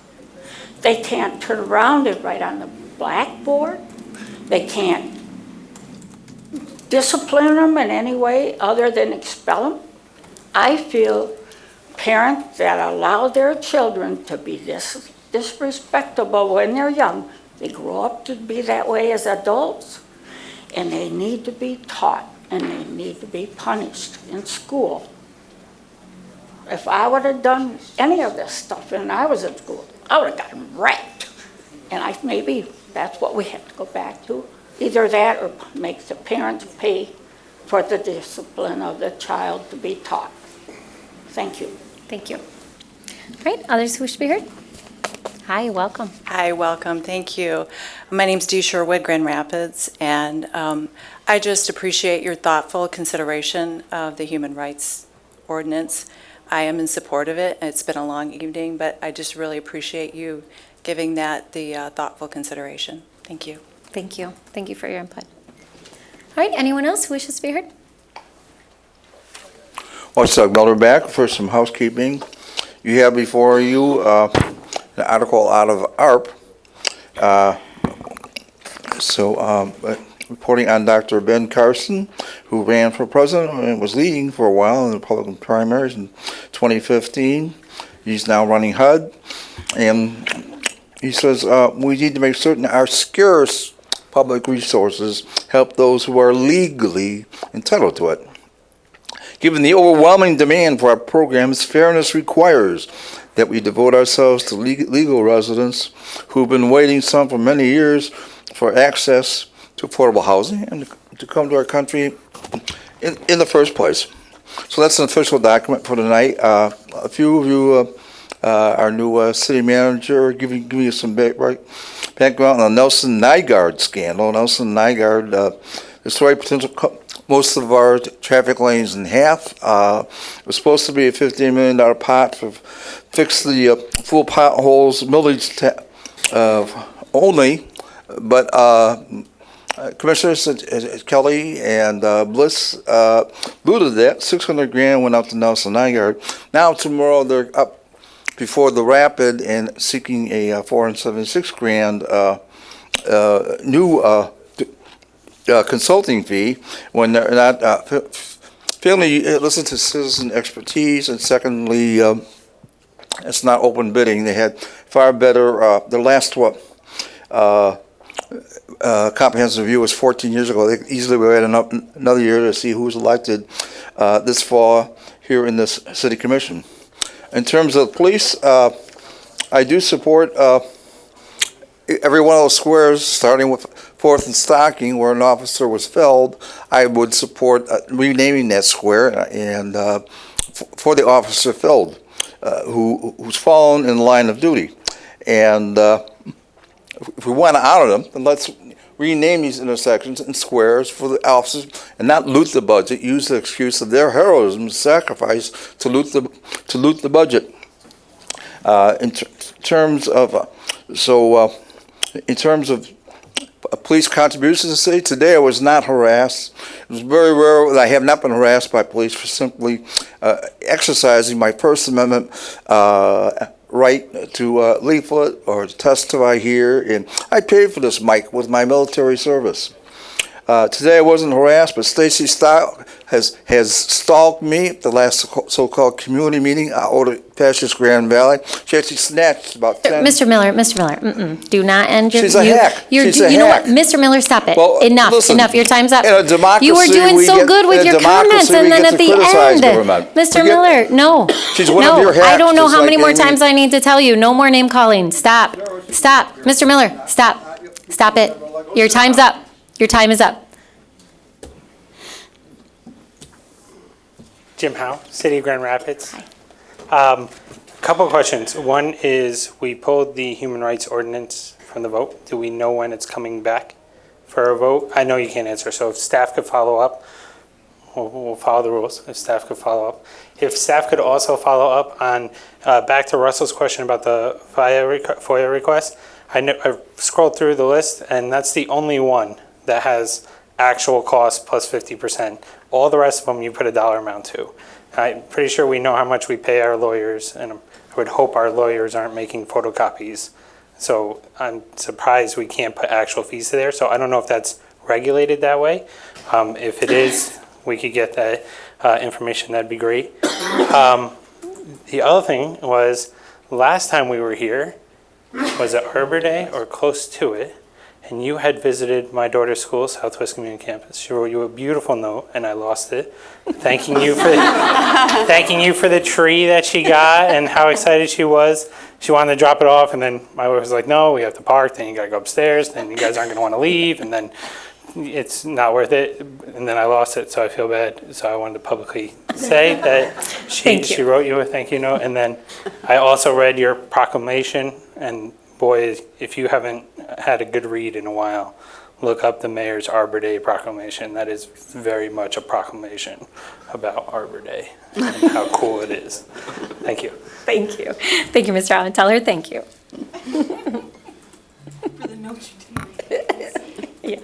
They can't turn around and write on the blackboard. They can't discipline them in any way other than expel them. I feel parents that allow their children to be disrespectful when they're young, they grow up to be that way as adults, and they need to be taught and they need to be punished in school. If I would have done any of this stuff when I was in school, I would have gotten wrecked. And maybe that's what we have to go back to. Either that or make the parents pay for the discipline of the child to be taught. Thank you. Thank you. All right, others who wish to be heard? Hi, welcome. Hi, welcome. Thank you. My name's Dee Sherwood, Grand Rapids, and I just appreciate your thoughtful consideration of the human rights ordinance. I am in support of it. It's been a long evening, but I just really appreciate you giving that the thoughtful consideration. Thank you. Thank you. Thank you for your input. All right, anyone else who wishes to be heard? Well, it's Doug Miller back for some housekeeping. You have before you an article out of ARP. Reporting on Dr. Ben Carson, who ran for president and was leading for a while in the Republican primaries in 2015. He's now running HUD. And he says, we need to make certain our scarce public resources help those who are legally entitled to it. Given the overwhelming demand for our programs, fairness requires that we devote ourselves to legal residents who've been waiting some for many years for access to affordable housing and to come to our country in the first place. So that's an official document for tonight. A few of you, our new city manager, giving you some background on the Nelson Nygaard scandal. Nelson Nygaard destroyed most of our traffic lanes in half. It was supposed to be a $15 million pot to fix the full potholes, millage only, but Commissioners Kelly and Bliss looted that. $600,000 went out to Nelson Nygaard. Now tomorrow they're up before the Rapid and seeking a $476,000 new consulting fee when they're not failing to listen to citizen expertise, and secondly, it's not open bidding. They had far better. The last comprehensive review was 14 years ago. They easily wait another year to see who's elected this fall here in this city commission. In terms of police, I do support every one of those squares, starting with 4th and Stocking, where an officer was felled. I would support renaming that square and for the officer felled, who's fallen in the line of duty. And if we want to honor them, then let's rename these intersections and squares for the officers and not loot the budget, use the excuse of their heroism and sacrifice to loot the budget. In terms of police contributions to the city, today I was not harassed. It was very rare that I have not been harassed by police for simply exercising my First Amendment right to leaflet or to testify here, and I paid for this mic with my military service. Today I wasn't harassed, but Stacy Stock has stalked me at the last so-called community meeting out at Fascist Grand Valley. She actually snatched about 10. Mr. Miller, do not end your... She's a hack. She's a you know hack. what, Mr. Miller, stop it. Well, Enough, listen, enough, your time's up. in a democracy, you were doing we so get- good with in a your comments, democracy, and we then get at to the criticize end... government. Mr. We get- Miller, no. She's one of your hacks, I don't know just how like many more Amy. times I need to tell you. No more name calling. Stop. Stop. Mr. Miller, stop. Stop it. Your time's up. Your time is up. Jim Howe, City of Grand Rapids. Couple of questions. One is, we pulled the human rights ordinance from the vote. Do we know when it's coming back for a vote? I know you can't answer, so if staff could follow up, we'll follow the rules, if staff could follow up. If staff could also follow up on, back to Russell's question about the FOIA request, I scrolled through the list, and that's the only one that has actual cost plus 50%. All the rest of them you put a dollar amount to. I'm pretty sure we know how much we pay our lawyers, and I would hope our lawyers aren't making photocopies. So I'm surprised we can't put actual fees to there. So I don't know if that's regulated that way. If it is, we could get that information, that'd be great. The other thing was, last time we were here, was it Arbor Day or close to it, and you had visited my daughter's school, Southwest Community Campus. She wrote you a beautiful note, and I lost it, thanking you for the tree that she got and how excited she was. She wanted to drop it off, and then my wife was like, no, we have to park, then you gotta go upstairs, then you guys aren't gonna wanna leave, and then it's not worth it, and then I lost it, so I feel bad. So I wanted to publicly say that she wrote you a thank you note, and then I also read your proclamation, and boy, if you haven't had a good read in a while, look up the Mayor's Arbor Day proclamation. That is very much a proclamation about Arbor Day and how cool it is. Thank you. Thank you. Thank you, Mr. Allen. Tell her thank you. For the note you did.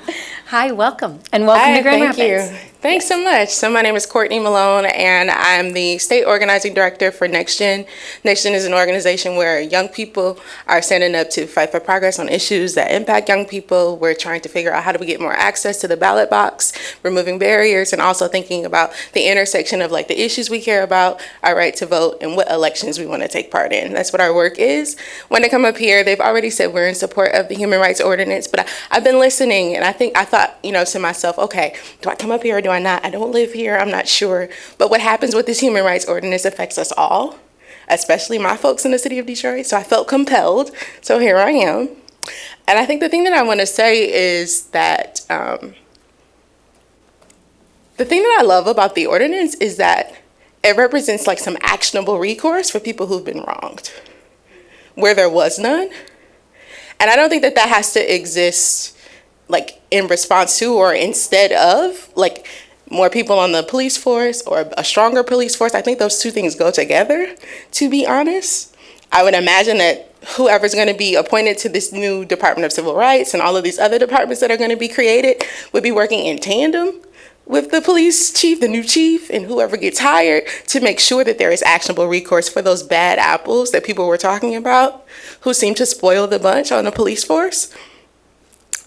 Hi, welcome, and welcome to Grand Rapids. Thank you. Thanks so much. So my name is Courtney Malone, and I'm the State Organizing Director for NextGen. NextGen is an organization where young people are standing up to fight for progress on issues that impact young people. We're trying to figure out how do we get more access to the ballot box, removing barriers, and also thinking about the intersection of like the issues we care about, our right to vote, and what elections we want to take part in. That's what our work is. When they come up here, they've already said we're in support of the Human Rights Ordinance, but I've been listening, and I thought, to myself, okay, do I come up here or do I not? I don't live here, I'm not sure. But what happens with this Human Rights Ordinance affects us all, especially my folks in the city of Detroit. So I felt compelled, so here I am. And I think the thing that I want to say is that the thing that I love about the ordinance is that it represents like some actionable recourse for people who've been wronged, where there was none. And I don't think that that has to exist like in response to or instead of like more people on the police force or a stronger police force. I think those two things go together, to be honest. I would imagine that whoever's going to be appointed to this new Department of Civil Rights and all of these other departments that are going to be created would be working in tandem with the police chief, the new chief, and whoever gets hired to make sure that there is actionable recourse for those bad apples that people were talking about who seem to spoil the bunch on the police force.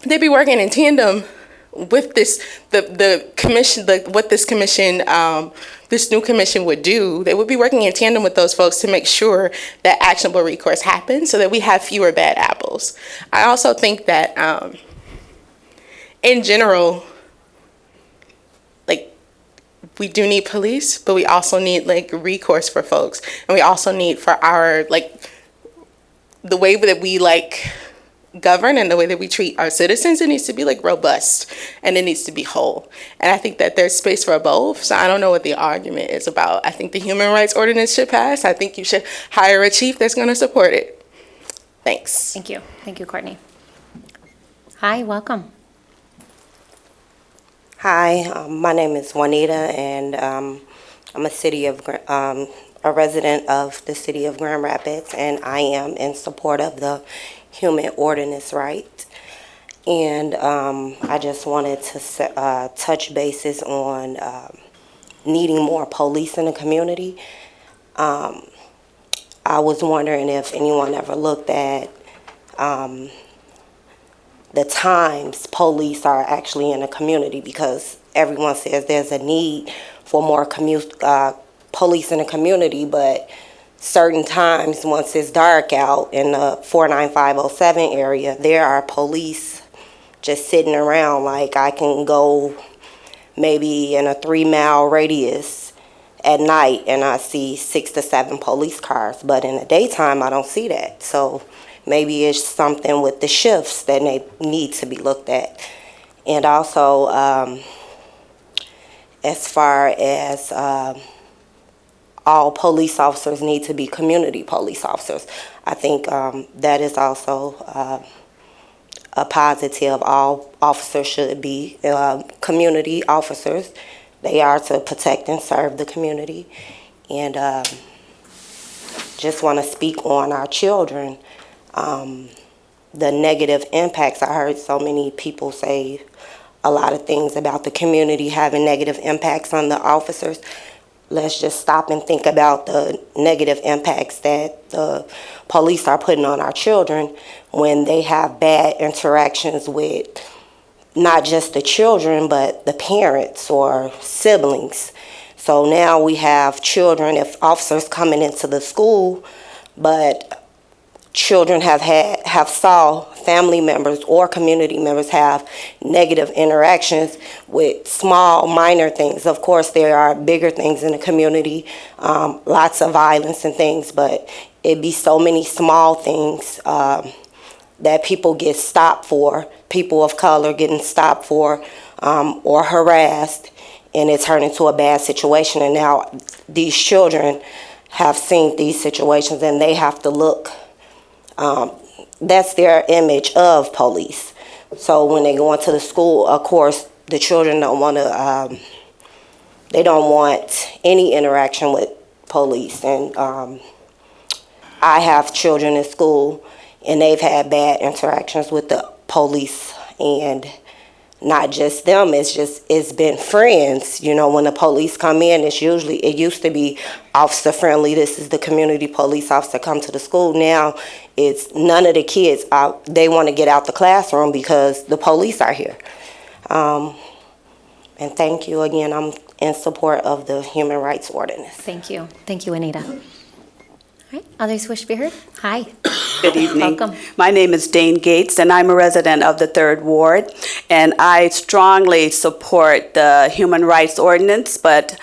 They'd be working in tandem with this, the commission, what this commission, this new commission would do. They would be working in tandem with those folks to make sure that actionable recourse happens so that we have fewer bad apples. I also think that in general, like, we do need police, but we also need like recourse for folks. And we also need for our, like, the way that we like govern and the way that we treat our citizens, it needs to be like robust and it needs to be whole. And I think that there's space for both. So I don't know what the argument is about. I think the Human Rights Ordinance should pass. I think you should hire a chief that's going to support it. Thanks. Thank you. Thank you, Courtney. Hi, welcome. Hi, my name is Juanita, and I'm a resident of the city of Grand Rapids, and I am in support of the Human Ordinance Right. And I just wanted to touch bases on needing more police in the community. I was wondering if anyone ever looked at the times police are actually in a community, because everyone says there's a need for more police in the community, but certain times, once it's dark out in the 49507 area, there are police just sitting around. Like, I can go maybe in a 3-mile radius at night and I see 6 to 7 police cars, but in the daytime I don't see that. So maybe it's something with the shifts that they need to be looked at. And also, as far as all police officers need to be community police officers, I think that is also a positive. All officers should be community officers. They are to protect and serve the community. And just want to speak on our children. The negative impacts. I heard so many people say a lot of things about the community having negative impacts on the officers. Let's just stop and think about the negative impacts that the police are putting on our children when they have bad interactions with not just the children, but the parents or siblings. So now we have children, if officers coming into the school, but children have saw family members or community members have negative interactions with small, minor things. Of course, there are bigger things in the community, lots of violence and things, but it'd be so many small things that people get stopped for, people of color getting stopped for or harassed, and it turned into a bad situation. And now these children have seen these situations and they have to look. That's their image of police. So when they go into the school, of course, the children don't want to, they don't want any interaction with police. And I have children in school and they've had bad interactions with the police, and not just them, it's been friends. You know, when the police come in, it used to be officer friendly. This is the community police officer come to the school. Now it's none of the kids they want to get out the classroom because the police are here. And thank you again. I'm in support of the human rights ordinance. Thank you. Thank you, Anita. All right, others wish to be heard? Hi. Good evening. Welcome. My name is Dane Gates, and I'm a resident of the 3rd Ward, and I strongly support the human rights ordinance, but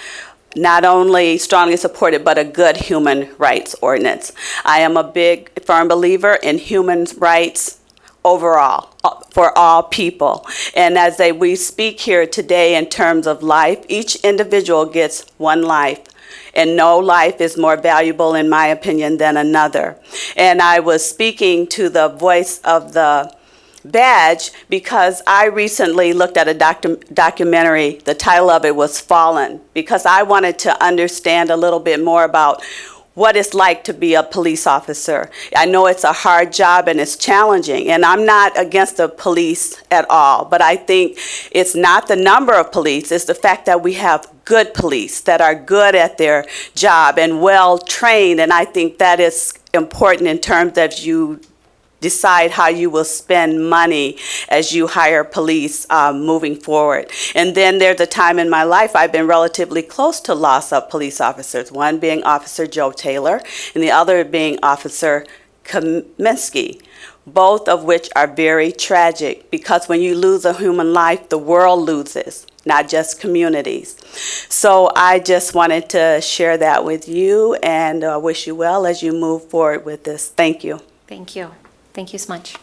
not only strongly support it, but a good human rights ordinance. I am a big, firm believer in human rights overall, for all people. And as we speak here today in terms of life, each individual gets one life. And no life is more valuable, in my opinion, than another. And I was speaking to the voice of the badge because I recently looked at a documentary. The title of it was Fallen, because I wanted to understand a little bit more about what it's like to be a police officer. I know it's a hard job and it's challenging, and I'm not against the police at all, but I think it's not the number of police, it's the fact that we have good police that are good at their job and well trained, and I think that is important in terms of you decide how you will spend money as you hire police moving forward. And then there's a time in my life I've been relatively close to loss of police officers, one being Officer Joe Taylor and the other being Officer Kaminsky, both of which are very tragic, because when you lose a human life, the world loses, not just communities. So I just wanted to share that with you and wish you well as you move forward with this. Thank you. Thank you. Thank you so much.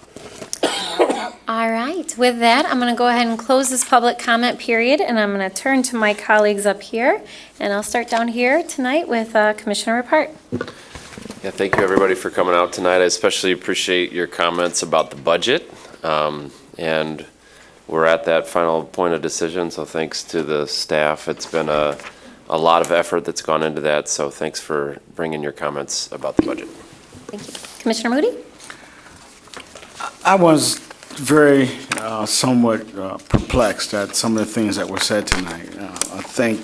All right, with that, I'm going to go ahead and close this public comment period, and I'm going to turn to my colleagues up here, and I'll start down here tonight with Commissioner Repart. Yeah, thank you everybody for coming out tonight. I especially appreciate your comments about the budget, and we're at that final point of decision, so thanks to the staff. It's been a lot of effort that's gone into that, so thanks for bringing your comments about the budget. Thank you. Commissioner Moody? I was very somewhat perplexed at some of the things that were said tonight. I thank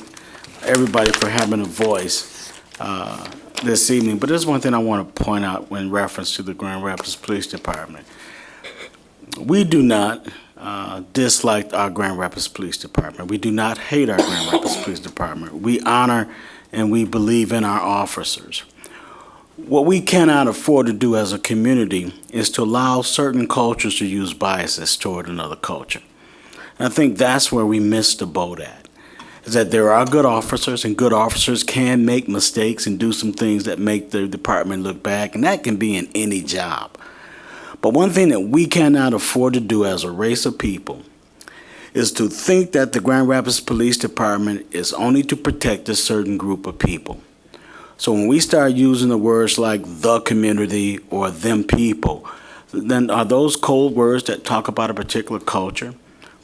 everybody for having a voice this evening, but there's one thing I want to point out in reference to the Grand Rapids Police Department. We do not dislike our Grand Rapids Police Department. We do not hate our Grand Rapids Police Department. We honor and we believe in our officers. What we cannot afford to do as a community is to allow certain cultures to use biases toward another culture. And I think that's where we miss the boat at, is that there are good officers, and good officers can make mistakes and do some things that make the department look bad, and that can be in any job. But one thing that we cannot afford to do as a race of people is to think that the Grand Rapids Police Department is only to protect a certain group of people. So when we start using the words like the community or them people, then are those cold words that talk about a particular culture?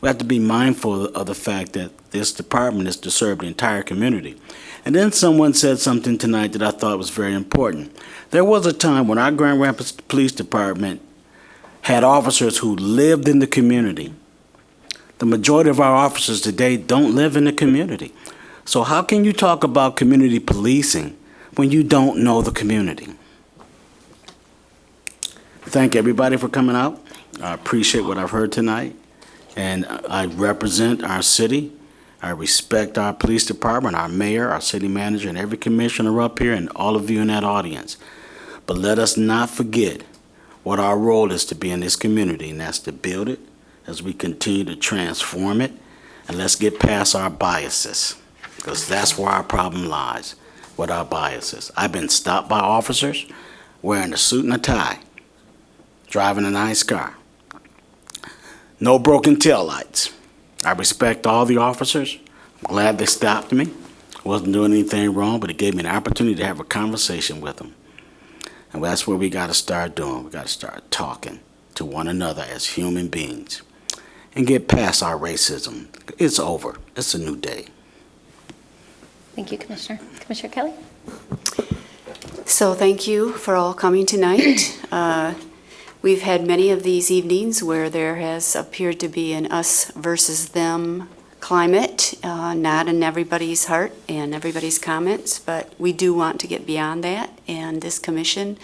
We have to be mindful of the fact that this department is to serve the entire community. And then someone said something tonight that I thought was very important. There was a time when our Grand Rapids Police Department had officers who lived in the community. The majority of our officers today don't live in the community. So how can you talk about community policing when you don't know the community? Thank everybody for coming out. I appreciate what I've heard tonight. And I represent our city. I respect our police department, our mayor, our city manager, and every commissioner up here, and all of you in that audience. But let us not forget what our role is to be in this community, and that's to build it as we continue to transform it. And let's get past our biases, because that's where our problem lies, with our biases. I've been stopped by officers wearing a suit and a tie, driving a nice car. No broken taillights. I respect all the officers. I'm glad they stopped me. Wasn't doing anything wrong, but it gave me an opportunity to have a conversation with them. And that's what we got to start doing. We got to start talking to one another as human beings and get past our racism. It's over. It's a new day. Thank you, Commissioner. Commissioner Kelly? So thank you for all coming tonight. We've had many of these evenings where there has appeared to be an us versus them climate, not in everybody's heart and everybody's comments, but we do want to get beyond that, and this commission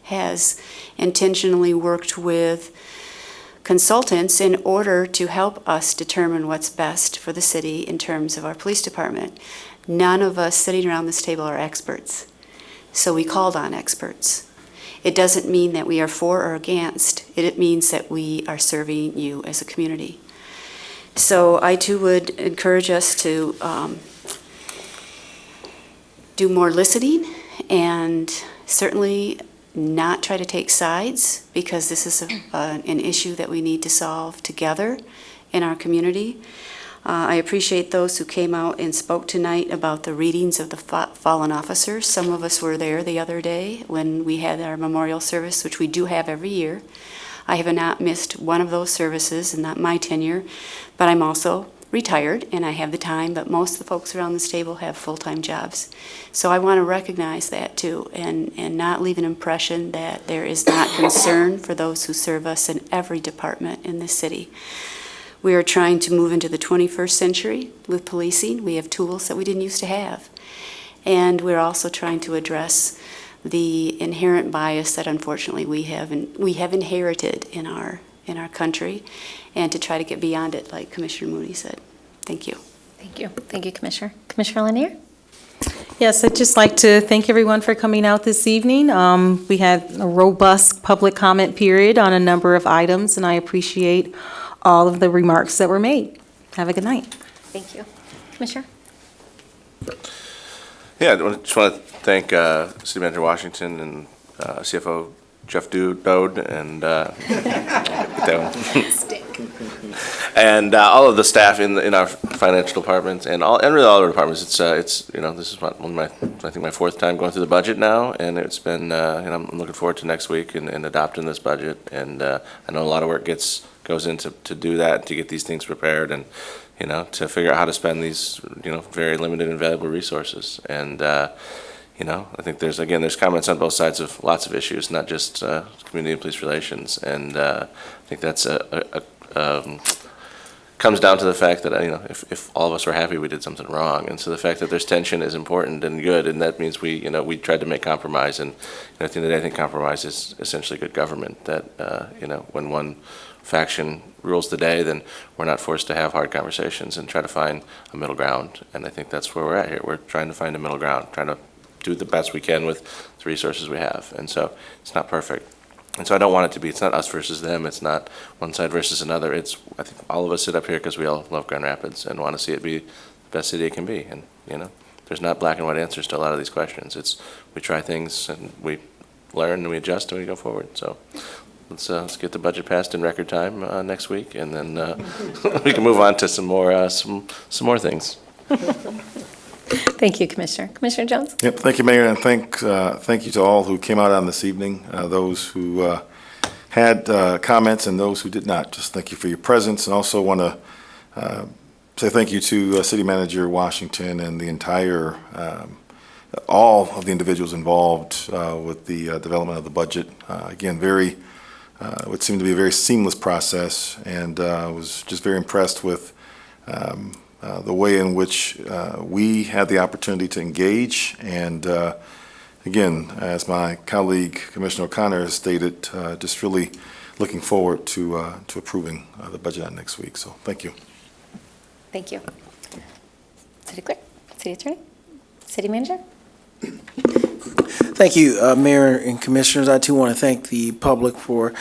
has intentionally worked with consultants in order to help us determine what's best for the city in terms of our police department. None of us sitting around this table are experts, so we called on experts. It doesn't mean that we are for or against. It means that we are serving you as a community. So I too would encourage us to do more listening and certainly not try to take sides, because this is an issue that we need to solve together in our community. I appreciate those who came out and spoke tonight about the readings of the fallen officers. Some of us were there the other day when we had our memorial service, which we do have every year. I have not missed one of those services in my tenure, but I'm also retired and I have the time, but most of the folks around this table have full-time jobs. So I want to recognize that too, and not leave an impression that there is not concern for those who serve us in every department in this city. We are trying to move into the 21st century with policing. We have tools that we didn't used to have. And we're also trying to address the inherent bias that unfortunately we have inherited in our country, and to try to get beyond it, like Commissioner Mooney said. Thank you. Thank you. Thank you, Commissioner. Commissioner Lanier? Yes, I'd just like to thank everyone for coming out this evening. We had a robust public comment period on a number of items, and I appreciate all of the remarks that were made. Have a good night. Thank you. Commissioner? Yeah, I just want to thank City Manager Washington and CFO Jeff Dode and and all of the staff in our financial department and really all our departments. It's this is one of my, I think, my fourth time going through the budget now, and it's been I'm looking forward to next week and adopting this budget. And I know a lot of work goes into to do that, to get these things prepared, and to figure out how to spend these very limited and valuable resources. And I think there's comments on both sides of lots of issues, not just community and police relations. And I think that's comes down to the fact that if all of us were happy, we did something wrong. And so the fact that there's tension is important and good, and that means we tried to make compromise. And at the end of the day, I think compromise is essentially good government. That when one faction rules the day, then we're not forced to have hard conversations and try to find a middle ground. And I think that's where we're at here. We're trying to find a middle ground, trying to do the best we can with the resources we have. And so it's not perfect. And so I don't want it to be, it's not us versus them. It's not one side versus another. I think all of us sit up here because we all love Grand Rapids and want to see it be the best city it can be. And, there's not black and white answers to a lot of these questions. We try things and we learn and we adjust and we go forward. So let's get the budget passed in record time next week, and then we can move on to some more things. Thank you, Commissioner. Commissioner Jones? Yep, thank you, Mayor, and thank you to all who came out on this evening, those who had comments and those who did not. Just thank you for your presence, and also want to say thank you to City Manager Washington and the entire, all of the individuals involved with the development of the budget. Again, what seemed to be a very seamless process, and I was just very impressed with the way in which we had the opportunity to engage. And again, as my colleague Commissioner O'Connor has stated, just really looking forward to approving the budget next week. So thank you. Thank you. City Clerk, City Attorney, City Manager? Thank you, Mayor and Commissioners. I too want to thank the public for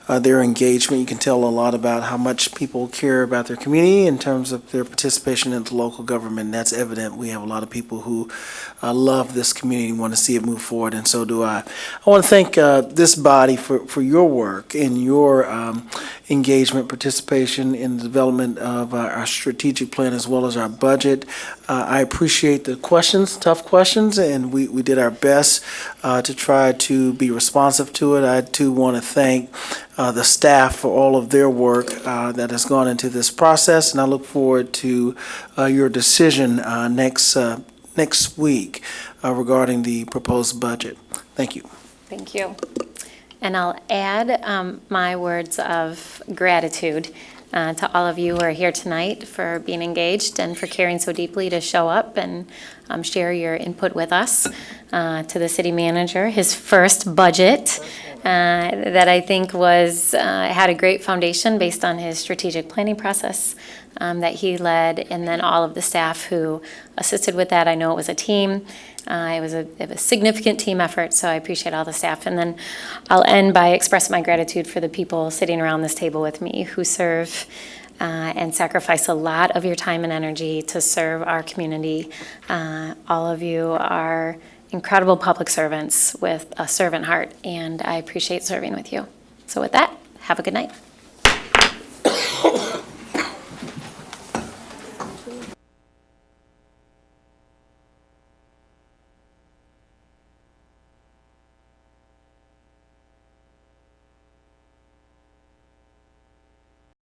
their engagement. You can tell a lot about how much people care about their community in terms of their participation in the local government. And that's evident. We have a lot of people who love this community and want to see it move forward, and so do I. I want to thank this body for your work and your engagement, participation in the development of our strategic plan as well as our budget. I appreciate the questions, tough questions, and we did our best to try to be responsive to it. I too want to thank the staff for all of their work that has gone into this process, and I look forward to your decision next week regarding the proposed budget. Thank you. Thank you. And I'll add my words of gratitude to all of you who are here tonight for being engaged and for caring so deeply to show up and share your input with us. To the city manager, his first budget that I think had a great foundation based on his strategic planning process that he led, and then all of the staff who assisted with that. I know it was a team. It was a significant team effort, so I appreciate all the staff. And then I'll end by expressing my gratitude for the people sitting around this table with me who serve and sacrifice a lot of your time and energy to serve our community. All of you are incredible public servants with a servant heart, and I appreciate serving with you. So with that, have a good night.